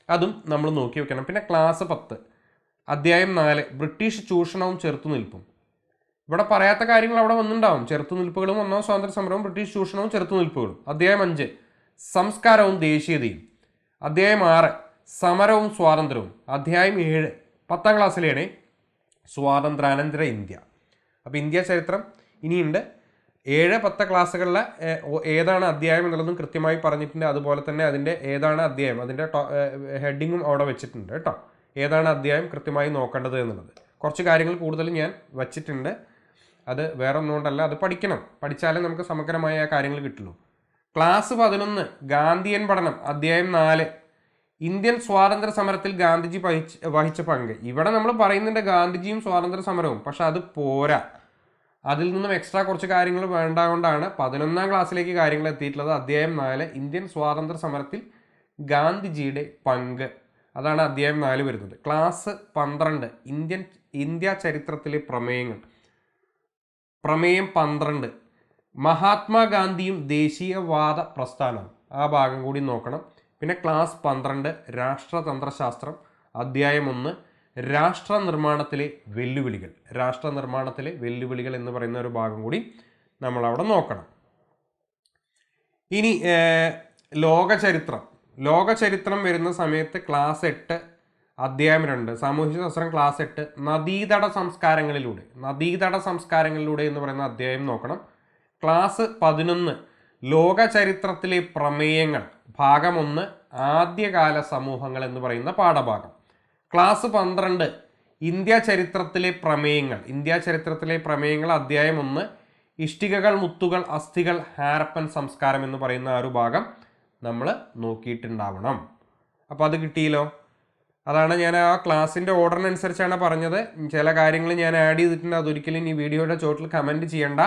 അതും നമ്മൾ നോക്കി വെക്കണം. പിന്നെ ക്ലാസ് 10 അധ്യായം 4 ബ്രിട്ടീഷ് ചൂഷണവും ചെറുത്തുനിൽപ്പും. ഇവിടെ പറയാത്ത കാര്യങ്ങൾ അവിടെ വന്നിട്ടുണ്ടാവും. ചെറുത്തുനിൽപ്പുകളും ഒന്നാം സ്വാതന്ത്ര്യ സമരവും ബ്രിട്ടീഷ് ചൂഷണവും ചെറുത്തുനിൽപ്പുകളും. അധ്യായം 5 സംസ്കാരവും ദേശീയതയും. അധ്യായം 6 സമരവും സ്വാതന്ത്ര്യവും. അധ്യായം 7 10ാം ക്ലാസ്സിലെയാണ് സ്വാതന്ത്ര്യാനന്തര ഇന്ത്യ. അപ്പോൾ ഇന്ത്യ ചരിത്രം ഇനിയുണ്ട്. 7, 10 ക്ലാസ്സുകളിലെ ഏതാണ് അധ്യായം എന്നുള്ളതും കൃത്യമായി പറഞ്ഞിട്ടുണ്ട്. അതുപോലെ തന്നെ അതിൻ്റെ ഏതാണ് അധ്യായം അതിൻ്റെ ഹെഡിങ്ങും അവിടെ വെച്ചിട്ടുണ്ട് കേട്ടോ. ഏതാണ് അധ്യായം കൃത്യമായി നോക്കേണ്ടത് എന്നുള്ളത് കുറച്ച് കാര്യങ്ങൾ കൂടുതൽ ഞാൻ വച്ചിട്ടുണ്ട്. അത് വേറെ ഒന്നുകൊണ്ടല്ല, അത് പഠിക്കണം. പഠിച്ചാലേ നമുക്ക് സമഗ്രമായ കാര്യങ്ങൾ കിട്ടുള്ളൂ. ക്ലാസ് 11 ഗാന്ധിയൻ പഠനം. അധ്യായം 4 ഇന്ത്യൻ സ്വാതന്ത്ര്യ സമരത്തിൽ ഗാന്ധിജി വഹിച്ച പങ്ക്. ഇവിടെ നമ്മൾ പറയുന്നുണ്ട് ഗാന്ധിജിയും സ്വാതന്ത്ര്യ സമരവും, പക്ഷെ അത് പോരാ. അതിൽ നിന്നും എക്സ്ട്രാ കുറച്ച് കാര്യങ്ങൾ വേണ്ടതുകൊണ്ടാണ് 11ാം ക്ലാസ്സിലേക്ക് കാര്യങ്ങൾ എത്തിയിട്ടുള്ളത്. അധ്യായം 4 ഇന്ത്യൻ സ്വാതന്ത്ര്യ സമരത്തിൽ ഗാന്ധിജിയുടെ പങ്ക്. അതാണ് അധ്യായം 4 വരുന്നത്. ക്ലാസ് 12 ഇന്ത്യ ചരിത്രത്തിലെ പ്രമേയങ്ങൾ. പ്രമേയം 12 മഹാത്മാഗാന്ധിയും ദേശീയവാദ പ്രസ്ഥാനം. ആ ഭാഗം കൂടി നോക്കണം. പിന്നെ ക്ലാസ് 12 രാഷ്ട്രതന്ത്രശാസ്ത്രം. അധ്യായം 1 രാഷ്ട്ര നിർമ്മാണത്തിലെ വെല്ലുവിളികൾ. രാഷ്ട്ര നിർമ്മാണത്തിലെ വെല്ലുവിളികൾ എന്ന് പറയുന്ന ഒരു ഭാഗം കൂടി നമ്മളവിടെ നോക്കണം. ഇനി ലോകചരിത്രം വരുന്ന സമയത്ത് ക്ലാസ് 8 അധ്യായം 2 സാമൂഹ്യശാസ്ത്രം ക്ലാസ് 8 നദീതട സംസ്കാരങ്ങളിലൂടെ എന്ന് പറയുന്ന അധ്യായം നോക്കണം. ക്ലാസ് 11 ലോകചരിത്രത്തിലെ പ്രമേയങ്ങൾ ഭാഗം 1 ആദ്യകാല സമൂഹങ്ങൾ എന്ന് പറയുന്ന പാഠഭാഗം. ക്ലാസ് 12 ഇന്ത്യ ചരിത്രത്തിലെ പ്രമേയങ്ങൾ അധ്യായം 1 ഇഷ്ടികകൾ, മുത്തുകൾ, അസ്ഥികൾ, ഹാരപ്പൻ സംസ്കാരം എന്ന് പറയുന്ന ആ ഒരു ഭാഗം നമ്മൾ നോക്കിയിട്ടുണ്ടാവണം. അപ്പോൾ അത് കിട്ടിയല്ലോ. അതാണ് ഞാൻ ആ ക്ലാസ്സിൻ്റെ ഓർഡറിനനുസരിച്ചാണ് പറഞ്ഞത്. ചില കാര്യങ്ങൾ ഞാൻ ആഡ് ചെയ്തിട്ടുണ്ട്, അതൊരിക്കലും ഈ വീഡിയോയുടെ ചോട്ടിൽ കമൻറ്റ് ചെയ്യേണ്ട.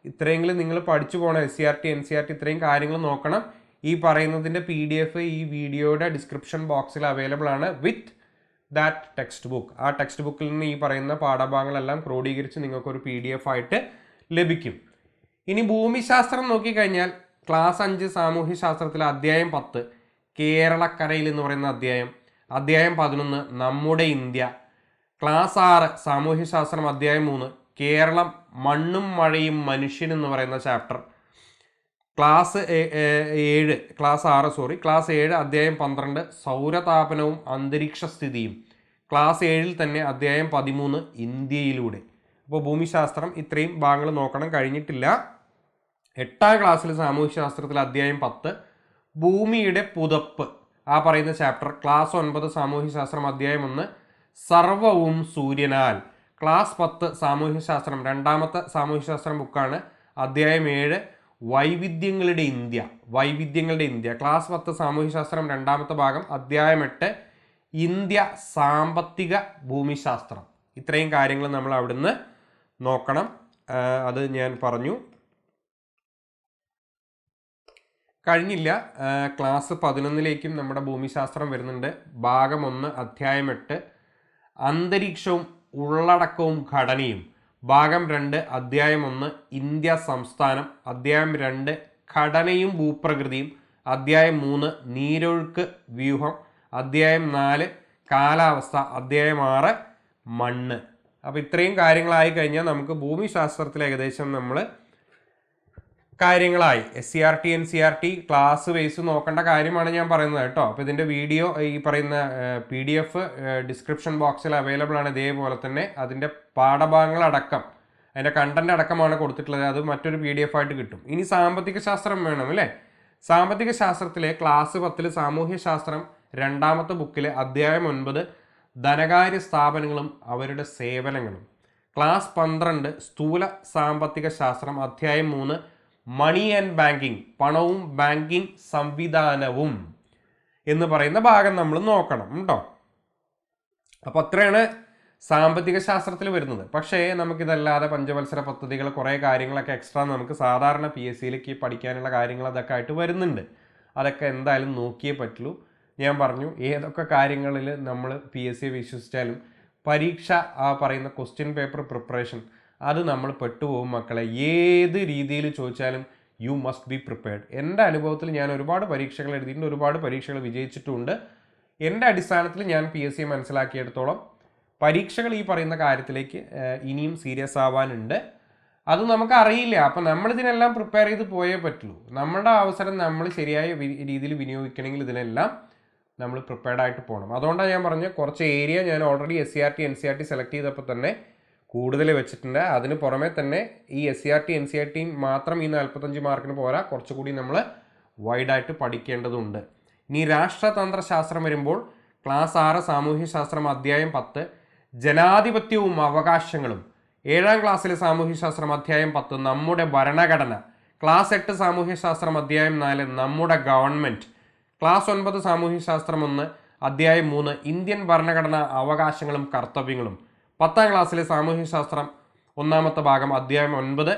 ഇത്രയെങ്കിലും നിങ്ങൾ പഠിച്ചു പോകണം. SCRT NCRT ഇത്രയും കാര്യങ്ങൾ നോക്കണം. ഈ പറയുന്നതിൻ്റെ PDF ഈ വീഡിയോയുടെ ഡിസ്ക്രിപ്ഷൻ ബോക്സിൽ അവൈലബിൾ ആണ് വിത്ത് ദാറ്റ് ടെക്സ്റ്റ് ബുക്ക്. ആ ടെക്സ്റ്റ് ബുക്കിൽ നിന്ന് ഈ പറയുന്ന പാഠഭാഗങ്ങളെല്ലാം ക്രോഡീകരിച്ച് നിങ്ങൾക്കൊരു PDF ആയിട്ട് ലഭിക്കും. ഇനി ഭൂമിശാസ്ത്രം നോക്കിക്കഴിഞ്ഞാൽ ക്ലാസ് 5 സാമൂഹ്യശാസ്ത്രത്തിലെ അധ്യായം 10 കേരളക്കരയിൽ എന്ന് പറയുന്ന അധ്യായം 11 നമ്മുടെ ഇന്ത്യ. ക്ലാസ് 6 സാമൂഹ്യശാസ്ത്രം അധ്യായം 3 കേരളം, മണ്ണും മഴയും മനുഷ്യൻ എന്ന് പറയുന്ന ചാപ്റ്റർ. ക്ലാസ് 7 അധ്യായം 12 സൗരതാപനവും അന്തരീക്ഷ സ്ഥിതിയും. ക്ലാസ് 7 തന്നെ അധ്യായം 13 ഇന്ത്യയിലൂടെ. അപ്പോൾ ഭൂമിശാസ്ത്രം ഇത്രയും ഭാഗങ്ങൾ നോക്കണം, കഴിഞ്ഞിട്ടില്ല. 8ാം ക്ലാസ്സിൽ സാമൂഹ്യശാസ്ത്രത്തിൽ അധ്യായം 10 ഭൂമിയുടെ പുതപ്പ് ആ പറയുന്ന ചാപ്റ്റർ. ക്ലാസ് 9 സാമൂഹ്യശാസ്ത്രം അധ്യായം 1 സർവവും സൂര്യനാൽ. ക്ലാസ് 10 സാമൂഹ്യശാസ്ത്രം 2ാമത്തെ സാമൂഹ്യശാസ്ത്രം ബുക്കാണ്. അധ്യായം 7 വൈവിധ്യങ്ങളുടെ ഇന്ത്യ. ക്ലാസ് 10 സാമൂഹ്യശാസ്ത്രം 2ാമത്തെ ഭാഗം. അധ്യായം 8 ഇന്ത്യ സാമ്പത്തിക ഭൂമിശാസ്ത്രം. ഇത്രയും കാര്യങ്ങൾ നമ്മൾ അവിടുന്ന് നോക്കണം. അത് ഞാൻ പറഞ്ഞു. കഴിഞ്ഞില്ല. ക്ലാസ് 11ലേക്കും നമ്മുടെ ഭൂമിശാസ്ത്രം വരുന്നുണ്ട്. ഭാഗം 1 അധ്യായം 8 അന്തരീക്ഷവും ഉള്ളടക്കവും ഘടനയും. ഭാഗം 2 അധ്യായം 1 ഇന്ത്യ സംസ്ഥാനം. അധ്യായം 2 ഘടനയും ഭൂപ്രകൃതിയും. അധ്യായം 3 നീരൊഴുക്ക് വ്യൂഹം. അധ്യായം 4 കാലാവസ്ഥ. അധ്യായം 6 മണ്ണ്. അപ്പോൾ ഇത്രയും കാര്യങ്ങളായി കഴിഞ്ഞാൽ നമുക്ക് ഭൂമിശാസ്ത്രത്തിൽ ഏകദേശം നമ്മൾ കാര്യങ്ങളായി. SCRT NCRT ക്ലാസ് വൈസ് നോക്കേണ്ട കാര്യമാണ് ഞാൻ പറയുന്നത് കേട്ടോ. അപ്പോൾ ഇതിൻ്റെ വീഡിയോ ഈ പറയുന്ന PDF ഡിസ്ക്രിപ്ഷൻ ബോക്സിൽ അവൈലബിൾ ആണ്. ഇതേപോലെ തന്നെ അതിൻ്റെ പാഠഭാഗങ്ങളടക്കം അതിൻ്റെ കണ്ടന്റ് അടക്കമാണ് കൊടുത്തിട്ടുള്ളത്. അത് മറ്റൊരു PDF ആയിട്ട് കിട്ടും. ഇനി സാമ്പത്തിക ശാസ്ത്രം വേണം അല്ലേ? സാമ്പത്തിക ശാസ്ത്രത്തിലെ ക്ലാസ് 10 സാമൂഹ്യശാസ്ത്രം 2ാമത്തെ ബുക്കിലെ അധ്യായം 9 ധനകാര്യ സ്ഥാപനങ്ങളും അവരുടെ സേവനങ്ങളും. ക്ലാസ് 12 സ്ഥൂല സാമ്പത്തിക ശാസ്ത്രം അധ്യായം 3 മണി ആൻഡ് ബാങ്കിങ്, പണവും ബാങ്കിങ് സംവിധാനവും എന്ന് പറയുന്ന ഭാഗം നമ്മൾ നോക്കണം കേട്ടോ. അപ്പോൾ അത്രയാണ് സാമ്പത്തിക ശാസ്ത്രത്തിൽ വരുന്നത്. പക്ഷേ നമുക്കിതല്ലാതെ പഞ്ചവത്സര പദ്ധതികൾ കുറേ കാര്യങ്ങളൊക്കെ എക്സ്ട്രാ നമുക്ക് സാധാരണ PSCയിലേക്ക് പഠിക്കാനുള്ള കാര്യങ്ങൾ അതൊക്കെ ആയിട്ട് വരുന്നുണ്ട്. അതൊക്കെ എന്തായാലും നോക്കിയേ പറ്റുള്ളൂ. ഞാൻ പറഞ്ഞു ഏതൊക്കെ കാര്യങ്ങളിൽ നമ്മൾ PSCയെ വിശ്വസിച്ചാലും പരീക്ഷ ആ പറയുന്ന ക്വസ്റ്റ്യൻ പേപ്പർ പ്രിപ്പറേഷൻ അത് നമ്മൾ പെട്ടുപോകും മക്കളെ. ഏത് രീതിയിൽ ചോദിച്ചാലും യു മസ്റ്റ് ബി പ്രിപ്പയർഡ്. എൻ്റെ അനുഭവത്തിൽ ഞാൻ ഒരുപാട് പരീക്ഷകൾ എഴുതിയിട്ടുണ്ട്, ഒരുപാട് പരീക്ഷകൾ വിജയിച്ചിട്ടുണ്ട്. എൻ്റെ അടിസ്ഥാനത്തിൽ ഞാൻ PSCയെ മനസ്സിലാക്കിയെടുത്തോളം പരീക്ഷകൾ ഈ പറയുന്ന കാര്യത്തിലേക്ക് ഇനിയും സീരിയസ് ആവാനുണ്ട്. അത് നമുക്ക് അറിയില്ല. അപ്പം നമ്മളിതിനെല്ലാം പ്രിപ്പയർ ചെയ്ത് പോയേ പറ്റുള്ളൂ. നമ്മുടെ അവസരം നമ്മൾ ശരിയായ രീതിയിൽ വിനിയോഗിക്കണമെങ്കിൽ ഇതിനെല്ലാം നമ്മൾ പ്രിപ്പയർഡ് ആയിട്ട് പോകണം. അതുകൊണ്ടാണ് ഞാൻ പറഞ്ഞത് കുറച്ച് ഏരിയ ഞാൻ ഓൾറെഡി SCRT NCRT സെലക്ട് ചെയ്തപ്പോൾ തന്നെ കൂടുതൽ വെച്ചിട്ടുണ്ട്. അതിന് പുറമെ തന്നെ ഈ SCRT NCRT മാത്രം ഈ 45 മാർക്കിന് പോരാ, കുറച്ചുകൂടി നമ്മൾ വൈഡായിട്ട് പഠിക്കേണ്ടതുണ്ട്. ഇനി രാഷ്ട്രതന്ത്രശാസ്ത്രം വരുമ്പോൾ ക്ലാസ് 6 സാമൂഹ്യശാസ്ത്രം അധ്യായം 10 ജനാധിപത്യവും അവകാശങ്ങളും. 7ാം ക്ലാസ്സിലെ സാമൂഹ്യശാസ്ത്രം അധ്യായം 10 നമ്മുടെ ഭരണഘടന. ക്ലാസ് 8 സാമൂഹ്യശാസ്ത്രം അധ്യായം 4 നമ്മുടെ ഗവൺമെൻറ്. ക്ലാസ് 9 സാമൂഹ്യശാസ്ത്രം 1 അധ്യായം 3 ഇന്ത്യൻ ഭരണഘടന അവകാശങ്ങളും കർത്തവ്യങ്ങളും. 10ാം ക്ലാസ്സിലെ സാമൂഹ്യശാസ്ത്രം 1ാമത്തെ ഭാഗം അധ്യായം 9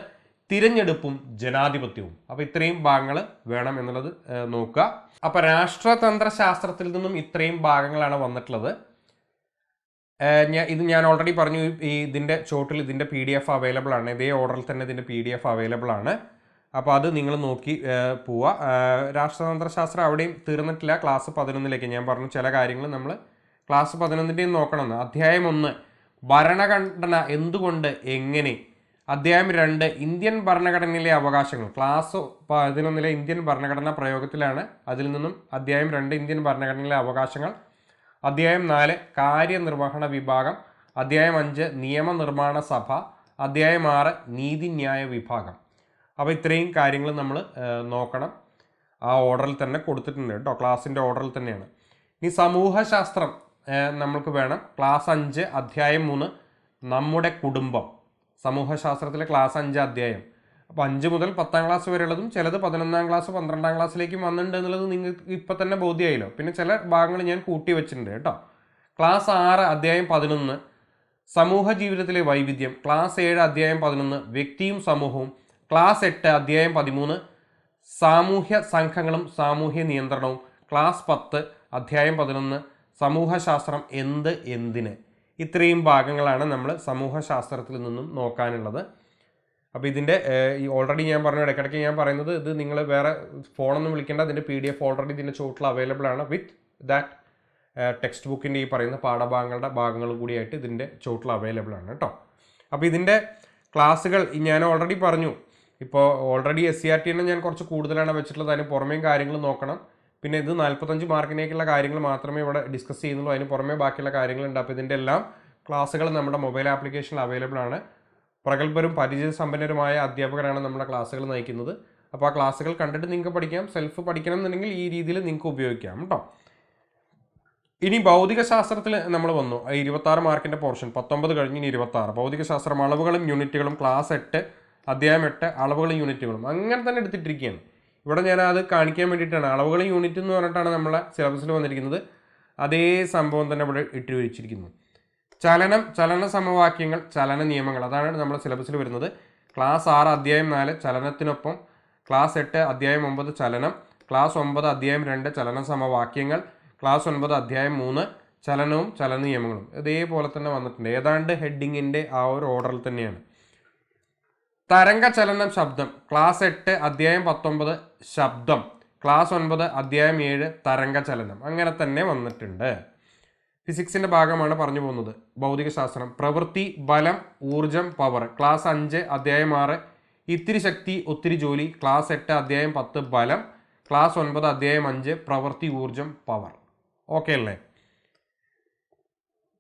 തിരഞ്ഞെടുപ്പും ജനാധിപത്യവും. അപ്പോൾ ഇത്രയും ഭാഗങ്ങൾ വേണം എന്നുള്ളത് നോക്കുക. അപ്പോൾ രാഷ്ട്രതന്ത്ര ശാസ്ത്രത്തിൽ നിന്നും ഇത്രയും ഭാഗങ്ങളാണ് വന്നിട്ടുള്ളത്. ഞാൻ ഓൾറെഡി പറഞ്ഞു ഇതിൻ്റെ ചോട്ടിൽ ഇതിൻ്റെ PDF അവൈലബിൾ ആണ്. ഇതേ ഓർഡറിൽ തന്നെ ഇതിൻ്റെ PDF അവൈലബിൾ ആണ്. അപ്പോൾ അത് നിങ്ങൾ നോക്കി പോവുക. രാഷ്ട്രതന്ത്രശാസ്ത്രം അവിടെയും തീർന്നിട്ടില്ല. ക്ലാസ് 11ലേക്ക് ഞാൻ പറഞ്ഞു ചില കാര്യങ്ങൾ നമ്മൾ ക്ലാസ് 11ൻ്റെയും നോക്കണമെന്ന്. അധ്യായം 1 ഭരണഘടന എന്തുകൊണ്ട് എങ്ങനെ. അധ്യായം 2 ഇന്ത്യൻ ഭരണഘടനയിലെ അവകാശങ്ങൾ. ക്ലാസ് 11 ഇന്ത്യൻ ഭരണഘടനാ പ്രയോഗത്തിലാണ്. അതിൽ നിന്നും അധ്യായം 2 ഇന്ത്യൻ ഭരണഘടനയിലെ അവകാശങ്ങൾ. അധ്യായം 4 കാര്യനിർവഹണ വിഭാഗം. അധ്യായം 5 നിയമനിർമ്മാണ സഭ. അധ്യായം 6 നീതിന്യായ വിഭാഗം. അപ്പോൾ ഇത്രയും കാര്യങ്ങൾ നമ്മൾ നോക്കണം. ആ ഓർഡറിൽ തന്നെ കൊടുത്തിട്ടുണ്ട് കേട്ടോ, ക്ലാസ്സിൻ്റെ ഓർഡറിൽ തന്നെയാണ്. ഇനി സമൂഹശാസ്ത്രം നമ്മൾക്ക് വേണം. ക്ലാസ് 5 അധ്യായം 3 നമ്മുടെ കുടുംബം. സമൂഹശാസ്ത്രത്തിലെ ക്ലാസ് 5 അധ്യായം. അപ്പോൾ 5 മുതൽ 10ാം ക്ലാസ് വരെയുള്ളതും ചിലത് 11ാം ക്ലാസ് 12ാം ക്ലാസ്സിലേക്കും വന്നിട്ടുണ്ട് എന്നുള്ളത് നിങ്ങൾക്ക് ഇപ്പം തന്നെ ബോധ്യമായല്ലോ. പിന്നെ ചില ഭാഗങ്ങൾ ഞാൻ കൂട്ടി വെച്ചിട്ടുണ്ട് കേട്ടോ. ക്ലാസ് 6 അധ്യായം 11 സമൂഹ ജീവിതത്തിലെ വൈവിധ്യം. ക്ലാസ് 7 അധ്യായം 11 വ്യക്തിയും സമൂഹവും. ക്ലാസ് 8 അധ്യായം 13 സാമൂഹ്യ സംഘങ്ങളും സാമൂഹ്യ നിയന്ത്രണവും. ക്ലാസ് 10 അധ്യായം 11 സമൂഹശാസ്ത്രം എന്തിന്. ഇത്രയും ഭാഗങ്ങളാണ് നമ്മൾ സമൂഹശാസ്ത്രത്തിൽ നിന്നും നോക്കാനുള്ളത്. അപ്പോൾ ഇതിൻ്റെ ഓൾറെഡി ഞാൻ പറഞ്ഞു, ഇടയ്ക്കിടയ്ക്ക് ഞാൻ പറയുന്നത്, ഇത് നിങ്ങൾ വേറെ ഫോണൊന്നും വിളിക്കേണ്ട. അതിൻ്റെ PDF ഓൾറെഡി ഇതിൻ്റെ ചോട്ടിൽ അവൈലബിൾ ആണ്. വിത്ത് ദാറ്റ് ടെക്സ്റ്റ് ബുക്കിൻ്റെ ഈ പറയുന്ന പാഠഭാഗങ്ങളുടെ ഭാഗങ്ങളും കൂടിയായിട്ട് ഇതിൻ്റെ ചോട്ടിൽ അവൈലബിൾ ആണ് കേട്ടോ. അപ്പോൾ ഇതിൻ്റെ ക്ലാസ്സുകൾ ഞാൻ ഓൾറെഡി പറഞ്ഞു. ഇപ്പോൾ ഓൾറെഡി SCRT തന്നെ ഞാൻ കുറച്ച് കൂടുതലാണ് വെച്ചിട്ടുള്ളത്. അതിന് പുറമേയും കാര്യങ്ങൾ നോക്കണം. പിന്നെ ഇത് 45 മാർക്കിനേക്കുള്ള കാര്യങ്ങൾ മാത്രമേ ഇവിടെ ഡിസ്കസ് ചെയ്യുന്നുള്ളൂ. അതിന് പുറമേ ബാക്കിയുള്ള കാര്യങ്ങളുണ്ട്. അപ്പോൾ ഇതിൻ്റെ എല്ലാം ക്ലാസ്സുകൾ നമ്മുടെ മൊബൈൽ ആപ്ലിക്കേഷനിൽ അവൈലബിൾ ആണ്. പ്രഗത്ഭരും പരിചയസമ്പന്നരുമായ അധ്യാപകരാണ് നമ്മുടെ ക്ലാസ്സുകൾ നയിക്കുന്നത്. അപ്പോൾ ആ ക്ലാസ്സുകൾ കണ്ടിട്ട് നിങ്ങൾക്ക് പഠിക്കാം. സെൽഫ് പഠിക്കണം എന്നുണ്ടെങ്കിൽ ഈ രീതിയിൽ നിങ്ങൾക്ക് ഉപയോഗിക്കാം കേട്ടോ. ഇനി ഭൗതികശാസ്ത്രത്തിൽ നമ്മൾ വന്നു. 26 മാർക്കിൻ്റെ പോർഷൻ 19 കഴിഞ്ഞ് ഇനി 26. ഭൗതികശാസ്ത്രം അളവുകളും യൂണിറ്റുകളും. ക്ലാസ് 8 അധ്യായം 8 അളവുകളും യൂണിറ്റുകളും. അങ്ങനെ തന്നെ എടുത്തിട്ടിരിക്കുകയാണ്. ഇവിടെ ഞാൻ അത് കാണിക്കാൻ വേണ്ടിയിട്ടാണ്. അളവുകളും യൂണിറ്റ് എന്ന് പറഞ്ഞിട്ടാണ് നമ്മളെ സിലബസിൽ വന്നിരിക്കുന്നത്. അതേ സംഭവം തന്നെ ഇവിടെ ഇട്ട് വെച്ചിരിക്കുന്നു. ചലനം, ചലന സമവാക്യങ്ങൾ, ചലന നിയമങ്ങൾ, അതാണ് നമ്മുടെ സിലബസിൽ വരുന്നത്. ക്ലാസ് 6 അധ്യായം 4 ചലനത്തിനൊപ്പം. ക്ലാസ് 8 അധ്യായം 9 ചലനം. ക്ലാസ് 9 അധ്യായം 2 ചലന സമവാക്യങ്ങൾ. ക്ലാസ് 9 അധ്യായം 3 ചലനവും ചലന നിയമങ്ങളും. ഇതേപോലെ തന്നെ വന്നിട്ടുണ്ട്. ഏതാണ്ട് ഹെഡിങ്ങിൻ്റെ ആ ഒരു ഓർഡറിൽ തന്നെയാണ്. തരംഗ ചലനം ശബ്ദം. ക്ലാസ് 8 അധ്യായം 19 ശബ്ദം. ക്ലാസ് 9 അധ്യായം 7 തരംഗ ചലനം. അങ്ങനെ തന്നെ വന്നിട്ടുണ്ട്. ഫിസിക്സിൻ്റെ ഭാഗമാണ് പറഞ്ഞു പോകുന്നത്. ഭൗതികശാസ്ത്രം പ്രവൃത്തി, ബലം, ഊർജം, പവർ. ക്ലാസ് 5 അധ്യായം 6 ഇത്തിരി ശക്തി ഒത്തിരി ജോലി. ക്ലാസ് 8 അധ്യായം 10 ബലം. ക്ലാസ് 9 അധ്യായം 5 പ്രവൃത്തി, ഊർജം, പവർ. ഓക്കെ അല്ലേ?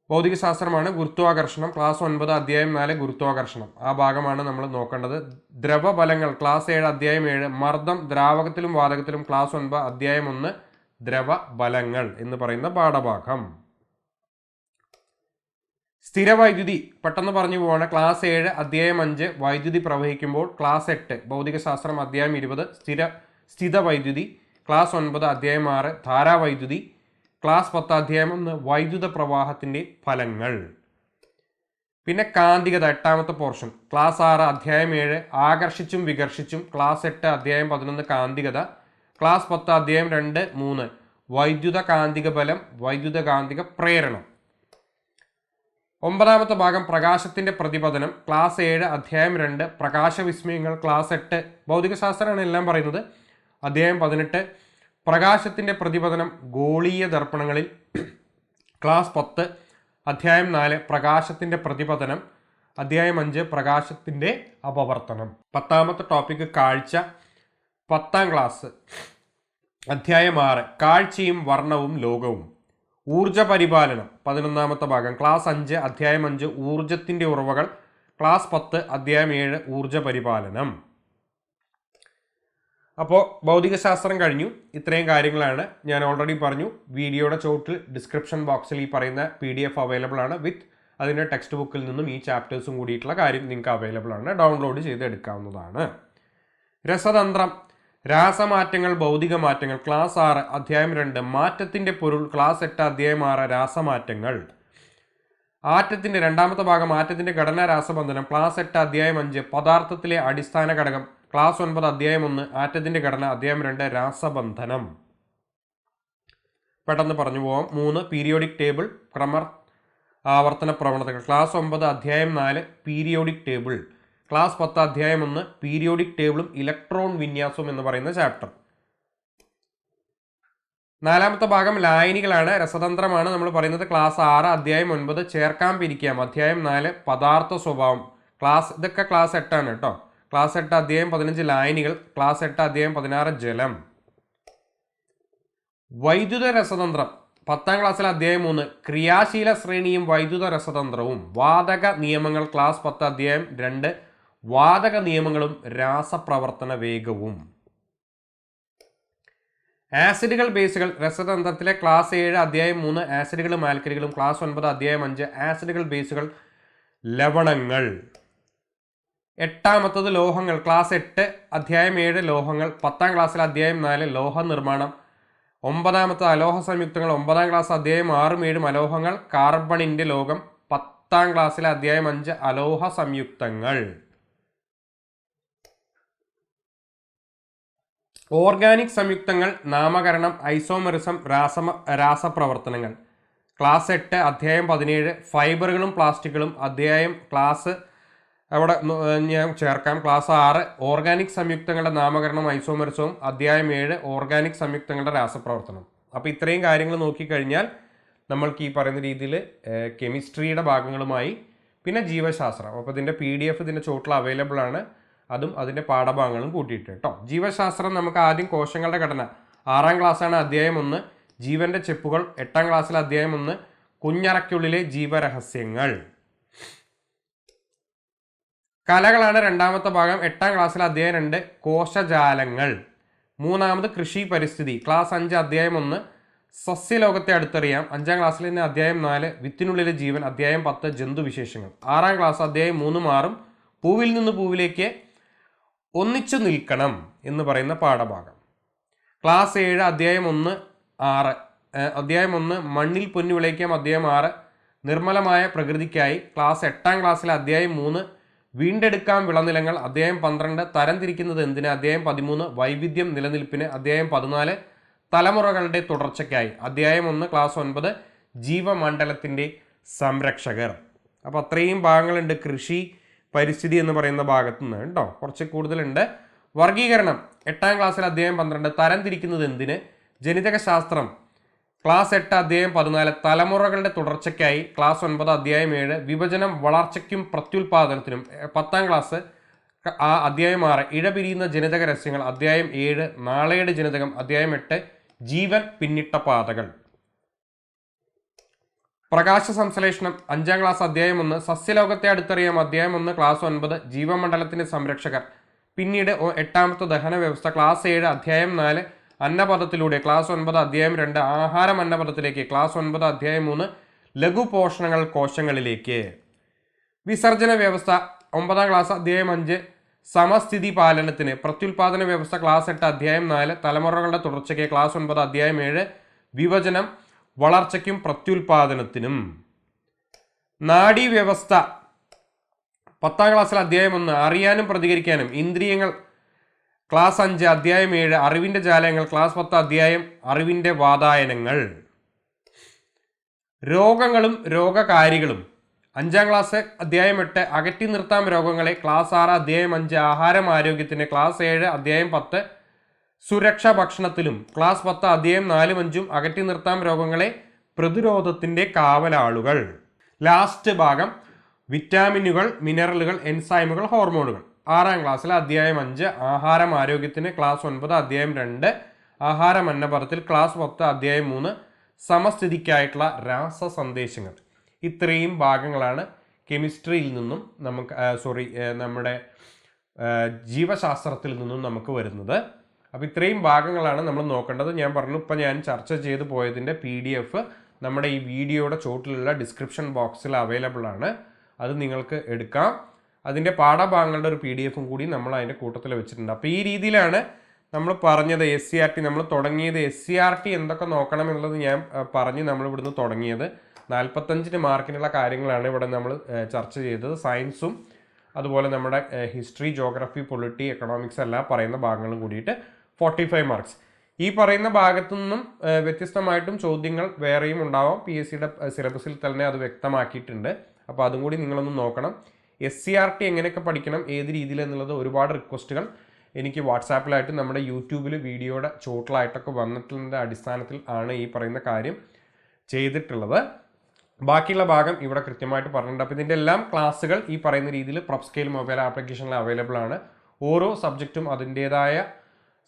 ഭൗതികശാസ്ത്രമാണ്. ഗുരുത്വാകർഷണം. ക്ലാസ് 9 അധ്യായം 4 ഗുരുത്വാകർഷണം. ആ ഭാഗമാണ് നമ്മൾ നോക്കേണ്ടത്. ദ്രവബലങ്ങൾ. ക്ലാസ് 7 അധ്യായം 7 മർദ്ദം ദ്രാവകത്തിലും വാതകത്തിലും. ക്ലാസ് 9 അധ്യായം 1 ദ്രവബലങ്ങൾ എന്ന് പറയുന്ന പാഠഭാഗം. സ്ഥിരവൈദ്യുതി പെട്ടെന്ന് പറഞ്ഞു പോവാണ്. ക്ലാസ് 7 അധ്യായം 5 വൈദ്യുതി പ്രവഹിക്കുമ്പോൾ. ക്ലാസ് 8 ഭൗതികശാസ്ത്രം അധ്യായം 20 സ്ഥിതവൈദ്യുതി. ക്ലാസ് 9 അധ്യായം 6 ധാരാവൈദ്യുതി. ക്ലാസ് 10 അധ്യായം 1 വൈദ്യുത പ്രവാഹത്തിൻ്റെ ഫലങ്ങൾ. പിന്നെ കാന്തികത 8ാമത്തെ പോർഷൻ. ക്ലാസ് 6 അധ്യായം 7 ആകർഷിച്ചും വികർഷിച്ചും. ക്ലാസ് 8 അധ്യായം 11 കാന്തികത. ക്ലാസ് 10 അധ്യായം 2 3 വൈദ്യുത കാന്തിക ബലം, വൈദ്യുത കാന്തിക പ്രേരണം. 9ാമത്തെ ഭാഗം പ്രകാശത്തിൻ്റെ പ്രതിപതനം. ക്ലാസ് 7 അധ്യായം 2 പ്രകാശവിസ്മയങ്ങൾ. ക്ലാസ് 8 ഭൗതികശാസ്ത്രമാണ് എല്ലാം പറയുന്നത്. അധ്യായം 18 പ്രകാശത്തിൻ്റെ പ്രതിപതനം ഗോളീയ ദർപ്പണങ്ങളിൽ. ക്ലാസ് 10 അധ്യായം 4 പ്രകാശത്തിൻ്റെ പ്രതിപതനം. അധ്യായം 5 പ്രകാശത്തിൻ്റെ അപവർത്തനം. 10ാമത്തെ ടോപ്പിക്ക് കാഴ്ച. 10ാം ക്ലാസ് അധ്യായം 6 കാഴ്ചയും വർണ്ണവും ലോകവും. ഊർജ പരിപാലനം 11ാമത്തെ ഭാഗം. ക്ലാസ് 5 അധ്യായം 5 ഊർജത്തിൻ്റെ ഉറവകൾ. ക്ലാസ് 10 അധ്യായം 7 ഊർജ പരിപാലനം. അപ്പോൾ ഭൗതികശാസ്ത്രം കഴിഞ്ഞു. ഇത്രയും കാര്യങ്ങളാണ് ഞാൻ ഓൾറെഡി പറഞ്ഞു. വീഡിയോയുടെ ചോട്ടിൽ ഡിസ്ക്രിപ്ഷൻ ബോക്സിൽ ഈ പറയുന്ന PDF അവൈലബിൾ ആണ്. വിത്ത് അതിൻ്റെ ടെക്സ്റ്റ് ബുക്കിൽ നിന്നും ഈ ചാപ്റ്റേഴ്സും കൂടിയിട്ടുള്ള കാര്യം നിങ്ങൾക്ക് അവൈലബിൾ ആണ്. ഡൗൺലോഡ് ചെയ്ത് എടുക്കാവുന്നതാണ്. രസതന്ത്രം. രാസമാറ്റങ്ങൾ, ഭൗതിക മാറ്റങ്ങൾ. ക്ലാസ് 6 അധ്യായം 2 മാറ്റത്തിൻ്റെ പൊരുൾ. ക്ലാസ് 8 അധ്യായം 6 രാസമാറ്റങ്ങൾ. ആറ്റത്തിൻ്റെ 2ാമത്തെ ഭാഗം ആറ്റത്തിൻ്റെ ഘടന, രാസബന്ധനം. ക്ലാസ് 8 അധ്യായം 5 പദാർത്ഥത്തിലെ അടിസ്ഥാന ഘടകം. ക്ലാസ് 9 അധ്യായം 1 ആറ്റത്തിൻ്റെ ഘടന. അധ്യായം 2 രാസബന്ധനം. പെട്ടെന്ന് പറഞ്ഞു പോവാം. 3 പീരിയോഡിക് ടേബിൾ, ക്രമർ, ആവർത്തന പ്രവണതകൾ. ക്ലാസ് 9 അധ്യായം 4 പീരിയോഡിക് ടേബിൾ. ക്ലാസ് 10 അധ്യായം 1 പീരിയോഡിക് ടേബിളും ഇലക്ട്രോൺ വിന്യാസവും എന്ന് പറയുന്ന ചാപ്റ്റർ. 4ാമത്തെ ഭാഗം ലായനികളാണ്, രസതന്ത്രമാണ് നമ്മൾ പറയുന്നത്. ക്ലാസ് 6 അധ്യായം 9 ചേർക്കാം പിരിക്കാം. അധ്യായം 4 പദാർത്ഥ സ്വഭാവം. ഇതൊക്കെ ക്ലാസ് 8 കേട്ടോ. ക്ലാസ് 8 അധ്യായം 15 ലായനികൾ, ക്ലാസ് 8 അധ്യായം 16 ജലം. വൈദ്യുത രസതന്ത്രം 10ാം ക്ലാസ്സിലെ അധ്യായം 3 ക്രിയാശീല ശ്രേണിയും വൈദ്യുത രസതന്ത്രവും. വാതക നിയമങ്ങൾ ക്ലാസ് 10 അധ്യായം 2 വാതക നിയമങ്ങളും രാസപ്രവർത്തന വേഗവും. ആസിഡുകൾ ബേസുകൾ രസതന്ത്രത്തിലെ ക്ലാസ് 7 അധ്യായം 3 ആസിഡുകളും ആൽക്കലികളും. ക്ലാസ് 9 അധ്യായം 5 ആസിഡുകൾ ബേസുകൾ ലവണങ്ങൾ. 8ാമത്തത് ലോഹങ്ങൾ, ക്ലാസ് 8 അധ്യായം 7 ലോഹങ്ങൾ. 10ാം ക്ലാസ്സിലെ അധ്യായം 4 ലോഹ നിർമ്മാണം. 9ാമത്തെ അലോഹ സംയുക്തങ്ങൾ. 9ാം ക്ലാസ് അധ്യായം 6 7 അലോഹങ്ങൾ. കാർബണിന്റെ ലോകം. 10ാം ക്ലാസ്സിലെ അധ്യായം 5 അലോഹ സംയുക്തങ്ങൾ. ഓർഗാനിക് സംയുക്തങ്ങൾ, നാമകരണം, ഐസോമെറിസം, രാസപ്രവർത്തനങ്ങൾ. ക്ലാസ് 8 അധ്യായം 17 ഫൈബറുകളും പ്ലാസ്റ്റിക്കുകളും. ക്ലാസ് അവിടെ ഞാൻ ചേർക്കാം. ക്ലാസ് 6 ഓർഗാനിക് സംയുക്തങ്ങളുടെ നാമകരണം, ഐസോമെറിസവും. അധ്യായം 7 ഓർഗാനിക് സംയുക്തങ്ങളുടെ രാസപ്രവർത്തനം. അപ്പോൾ ഇത്രയും കാര്യങ്ങൾ നോക്കിക്കഴിഞ്ഞാൽ നമ്മൾക്ക് ഈ പറയുന്ന രീതിയിൽ കെമിസ്ട്രിയുടെ ഭാഗങ്ങളുമായി പിന്നെ ജീവശാസ്ത്രം. അപ്പോൾ ഇതിൻ്റെ PDF ഇതിൻ്റെ ചോട്ടിൽ അവൈലബിൾ ആണ്. അതും അതിൻ്റെ പാഠഭാഗങ്ങളും കൂട്ടിയിട്ട് കേട്ടോ. ജീവശാസ്ത്രം നമുക്ക് ആദ്യം കോശങ്ങളുടെ ഘടന 6ാം ക്ലാസ്സാണ് അധ്യായം 1 ജീവന്റെ ചെപ്പുകൾ. 8ാം ക്ലാസ്സിലെ അധ്യായം 1 കുഞ്ഞറയ്ക്കുള്ളിലെ ജീവരഹസ്യങ്ങൾ. കലകളാണ് 2ാമത്തെ ഭാഗം. 8ാം ക്ലാസ്സിലെ അധ്യായം 2 കോശജാലങ്ങൾ. 3ാമത് കൃഷി പരിസ്ഥിതി. ക്ലാസ് 5 അധ്യായം 1 സസ്യലോകത്തെ അടുത്തറിയാം. 5ാം ക്ലാസ്സിൽ തന്നെ അധ്യായം 4 വിത്തിനുള്ളിലെ ജീവൻ. അധ്യായം 10 ജന്തുവിശേഷങ്ങൾ. 6ാം ക്ലാസ് അധ്യായം 3 6 പൂവിൽ നിന്ന് പൂവിലേക്ക് ഒന്നിച്ചു നിൽക്കണം എന്ന് പറയുന്ന പാഠഭാഗം. ക്ലാസ് 7 അധ്യായം 1 മണ്ണിൽ പൊന്നു വിളയിക്കാം. അധ്യായം 6 നിർമ്മലമായ പ്രകൃതിക്കായി. ക്ലാസ് 8ാം ക്ലാസ്സിലെ അധ്യായം 3 വീണ്ടെടുക്കാം വിളനിലങ്ങൾ. അധ്യായം 12 തരം തിരിക്കുന്നത് എന്തിന്. അധ്യായം 13 വൈവിധ്യം നിലനിൽപ്പിന്. അധ്യായം 14 തലമുറകളുടെ തുടർച്ചയ്ക്കായി. അധ്യായം 1 ക്ലാസ് 9 ജീവമണ്ഡലത്തിൻ്റെ സംരക്ഷകർ. അപ്പോൾ അത്രയും ഭാഗങ്ങളുണ്ട് കൃഷി പരിസ്ഥിതി എന്ന് പറയുന്ന ഭാഗത്തു നിന്ന് കേട്ടോ. കുറച്ച് കൂടുതലുണ്ട്. വർഗീകരണം 8ാം ക്ലാസ്സിൽ അധ്യായം 12 തരം തിരിക്കുന്നത് എന്തിന്. ജനിതക ശാസ്ത്രം ക്ലാസ് 8 അധ്യായം 14 തലമുറകളുടെ തുടർച്ചയ്ക്കായി. ക്ലാസ് 9 അധ്യായം 7 വിഭജനം വളർച്ചയ്ക്കും പ്രത്യുൽപാദനത്തിനും. 10ാം ക്ലാസ് അധ്യായം 6 ഇഴപിരിയുന്ന ജനിതക രഹസ്യങ്ങൾ. അധ്യായം 7 നാളെയുടെ ജനിതകം. അധ്യായം 8 ജീവൻ പിന്നിട്ട പാതകൾ. പ്രകാശ സംശ്ലേഷണം 5ാം ക്ലാസ് അധ്യായം 1 സസ്യലോകത്തെ അടുത്തറിയാം. അധ്യായം 1 ക്ലാസ് 9 ജീവമണ്ഡലത്തിന്റെ സംരക്ഷകർ. പിന്നീട് 8ാമത്തെ ദഹന വ്യവസ്ഥ. ക്ലാസ് 7 അധ്യായം 4 അന്നപദത്തിലൂടെ. ക്ലാസ് 9 അധ്യായം 2 ആഹാരം അന്നപദത്തിലേക്ക്. ക്ലാസ് 9 അധ്യായം 3 ലഘുപോഷണങ്ങൾ കോശങ്ങളിലേക്ക്. വിസർജന വ്യവസ്ഥ 9ാം ക്ലാസ് അധ്യായം 5 സമസ്ഥിതി പാലനത്തിന്. പ്രത്യുൽപാദന വ്യവസ്ഥ ക്ലാസ് 8 അധ്യായം 4 തലമുറകളുടെ തുടർച്ചയ്ക്ക്. ക്ലാസ് 9 അധ്യായം 7 വിഭജനം വളർച്ചയ്ക്കും പ്രത്യുൽപാദനത്തിനും. നാഡീവ്യവസ്ഥ 10ാം ക്ലാസ്സിൽ അധ്യായം 1 അറിയാനും പ്രതികരിക്കാനും. ഇന്ദ്രിയങ്ങൾ ക്ലാസ് 5 അധ്യായം 7 അറിവിന്റെ ജാലകങ്ങൾ. ക്ലാസ് 10 അധ്യായം അറിവിന്റെ വാതായനങ്ങൾ. രോഗങ്ങളും രോഗകാരികളും 5ാം ക്ലാസ് അധ്യായം 8 അകറ്റി നിർത്താം രോഗങ്ങളെ. ക്ലാസ് 6 അധ്യായം 5 ആഹാരം ആരോഗ്യത്തിന്. ക്ലാസ് 7 അധ്യായം 10 സുരക്ഷ ഭക്ഷണത്തിലും. ക്ലാസ് 10 അധ്യായം 4 5 അകറ്റി നിർത്താം രോഗങ്ങളെ പ്രതിരോധത്തിന്റെ കാവലാളുകൾ. ലാസ്റ്റ് ഭാഗം വിറ്റാമിനുകൾ, മിനറലുകൾ, എൻസൈമുകൾ, ഹോർമോണുകൾ. 6ാം ക്ലാസ്സിലെ അധ്യായം 5 ആഹാരം ആരോഗ്യത്തിന്. ക്ലാസ് 9 അധ്യായം 2 ആഹാരം അന്നപഥത്തിൽ. ക്ലാസ് 10 അധ്യായം 3 സമസ്ഥിതിക്കായിട്ടുള്ള രാസ സന്ദേശങ്ങൾ. ഇത്രയും ഭാഗങ്ങളാണ് കെമിസ്ട്രിയിൽ നിന്നും നമ്മുടെ ജീവശാസ്ത്രത്തിൽ നിന്നും നമുക്ക് വരുന്നത്. അപ്പോൾ ഇത്രയും ഭാഗങ്ങളാണ് നമ്മൾ നോക്കേണ്ടത്. ഞാൻ പറഞ്ഞു, ഇപ്പം ഞാൻ ചർച്ച ചെയ്ത് പോയതിൻ്റെ PDF നമ്മുടെ ഈ വീഡിയോയുടെ ചോട്ടിലുള്ള ഡിസ്ക്രിപ്ഷൻ ബോക്സിൽ അവൈലബിൾ ആണ്. അത് നിങ്ങൾക്ക് എടുക്കാം. അതിൻ്റെ പാഠഭാഗങ്ങളുടെ ഒരു PDF കൂടി നമ്മൾ അതിൻ്റെ കൂട്ടത്തിൽ വെച്ചിട്ടുണ്ട്. അപ്പോൾ ഈ രീതിയിലാണ് നമ്മൾ പറഞ്ഞത്. SCRT നമ്മൾ തുടങ്ങിയത്. SCRT എന്തൊക്കെ നോക്കണം എന്നുള്ളത് ഞാൻ പറഞ്ഞ് നമ്മൾ ഇവിടുന്ന് തുടങ്ങിയത്. 45 മാർക്കിനുള്ള കാര്യങ്ങളാണ് ഇവിടെ നമ്മൾ ചർച്ച ചെയ്തത്. സയൻസും അതുപോലെ നമ്മുടെ ഹിസ്റ്ററി, ജോഗ്രഫി, പൊളിറ്റി, എക്കണോമിക്സ് എല്ലാം പറയുന്ന ഭാഗങ്ങളും കൂടിയിട്ട് 45 മാർക്സ്. ഈ പറയുന്ന ഭാഗത്തു നിന്നും വ്യത്യസ്തമായിട്ടും ചോദ്യങ്ങൾ വേറെയും ഉണ്ടാവാം. PSCയുടെ സിലബസിൽ തന്നെ അത് വ്യക്തമാക്കിയിട്ടുണ്ട്. അപ്പോൾ അതും കൂടി നിങ്ങളൊന്ന് നോക്കണം. SCRT എങ്ങനെയൊക്കെ പഠിക്കണം, ഏത് രീതിയിൽ എന്നുള്ളത് ഒരുപാട് റിക്വസ്റ്റുകൾ എനിക്ക് വാട്സാപ്പിലായിട്ട് നമ്മുടെ യൂട്യൂബിൽ വീഡിയോയുടെ ചോട്ടിലായിട്ടൊക്കെ വന്നിട്ടുള്ള അടിസ്ഥാനത്തിൽ ആണ് ഈ പറയുന്ന കാര്യം ചെയ്തിട്ടുള്ളത്. ബാക്കിയുള്ള ഭാഗം ഇവിടെ കൃത്യമായിട്ട് പറഞ്ഞിട്ടുണ്ട്. അപ്പോൾ ഇതിൻ്റെ എല്ലാം ക്ലാസ്സുകൾ ഈ പറയുന്ന രീതിയിൽ പ്രൊഫ് സ്കെയിൽ മൊബൈൽ ആപ്ലിക്കേഷനിൽ അവൈലബിൾ ആണ്. ഓരോ സബ്ജക്റ്റും അതിൻ്റേതായ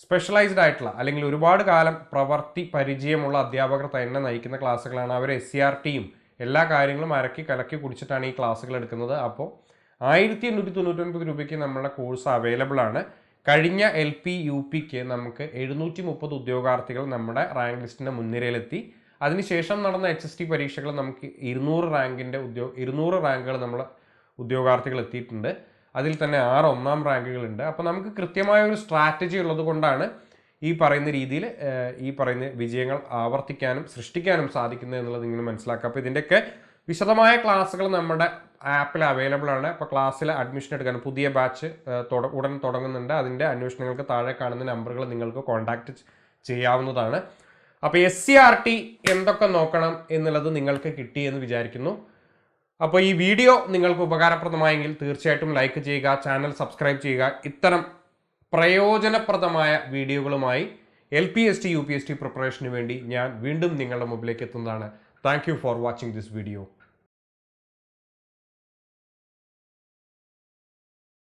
സ്പെഷ്യലൈസ്ഡ് ആയിട്ടുള്ള അല്ലെങ്കിൽ ഒരുപാട് കാലം പ്രവർത്തി പരിചയമുള്ള അധ്യാപകർ തന്നെ നയിക്കുന്ന ക്ലാസ്സുകളാണ്. അവർ SCRTയും എല്ലാ കാര്യങ്ങളും അരക്കി കലക്കി കുടിച്ചിട്ടാണ് ഈ ക്ലാസ്സുകൾ എടുക്കുന്നത്. അപ്പോൾ 1899 രൂപയ്ക്ക് നമ്മളുടെ കോഴ്സ് അവൈലബിൾ ആണ്. കഴിഞ്ഞ LP UPക്ക് നമുക്ക് 730 ഉദ്യോഗാർത്ഥികൾ നമ്മുടെ റാങ്ക് ലിസ്റ്റിൻ്റെ മുൻനിരയിലെത്തി. അതിനുശേഷം നടന്ന HST പരീക്ഷകൾ നമുക്ക് 200 റാങ്കുകൾ നമ്മൾ ഉദ്യോഗാർത്ഥികൾ എത്തിയിട്ടുണ്ട്. അതിൽ തന്നെ 6 ഒന്നാം റാങ്കുകളുണ്ട്. അപ്പോൾ നമുക്ക് കൃത്യമായ ഒരു സ്ട്രാറ്റജി ഉള്ളത് കൊണ്ടാണ് ഈ പറയുന്ന രീതിയിൽ ഈ പറയുന്ന വിജയങ്ങൾ ആവർത്തിക്കാനും സൃഷ്ടിക്കാനും സാധിക്കുന്നത് എന്നുള്ളത് നിങ്ങൾ മനസ്സിലാക്കുക. അപ്പോൾ ഇതിൻ്റെയൊക്കെ വിശദമായ ക്ലാസ്സുകൾ നമ്മുടെ ആപ്പിൽ അവൈലബിൾ ആണ്. അപ്പോൾ ക്ലാസ്സിൽ അഡ്മിഷൻ എടുക്കാൻ പുതിയ ബാച്ച് ഉടൻ തുടങ്ങുന്നുണ്ട്. അതിൻ്റെ അന്വേഷണങ്ങൾക്ക് താഴെ കാണുന്ന നമ്പറുകൾ നിങ്ങൾക്ക് കോൺടാക്റ്റ് ചെയ്യാവുന്നതാണ്. അപ്പോൾ SCRT എന്തൊക്കെ നോക്കണം എന്നുള്ളത് നിങ്ങൾക്ക് കിട്ടിയെന്ന് വിചാരിക്കുന്നു. അപ്പോൾ ഈ വീഡിയോ നിങ്ങൾക്ക് ഉപകാരപ്രദമായെങ്കിൽ തീർച്ചയായിട്ടും ലൈക്ക് ചെയ്യുക, ചാനൽ സബ്സ്ക്രൈബ് ചെയ്യുക. ഇത്തരം പ്രയോജനപ്രദമായ വീഡിയോകളുമായി LPST UPST പ്രിപ്പറേഷന് വേണ്ടി ഞാൻ വീണ്ടും നിങ്ങളുടെ മുമ്പിലേക്ക് എത്തുന്നതാണ്. Thank you for watching this video.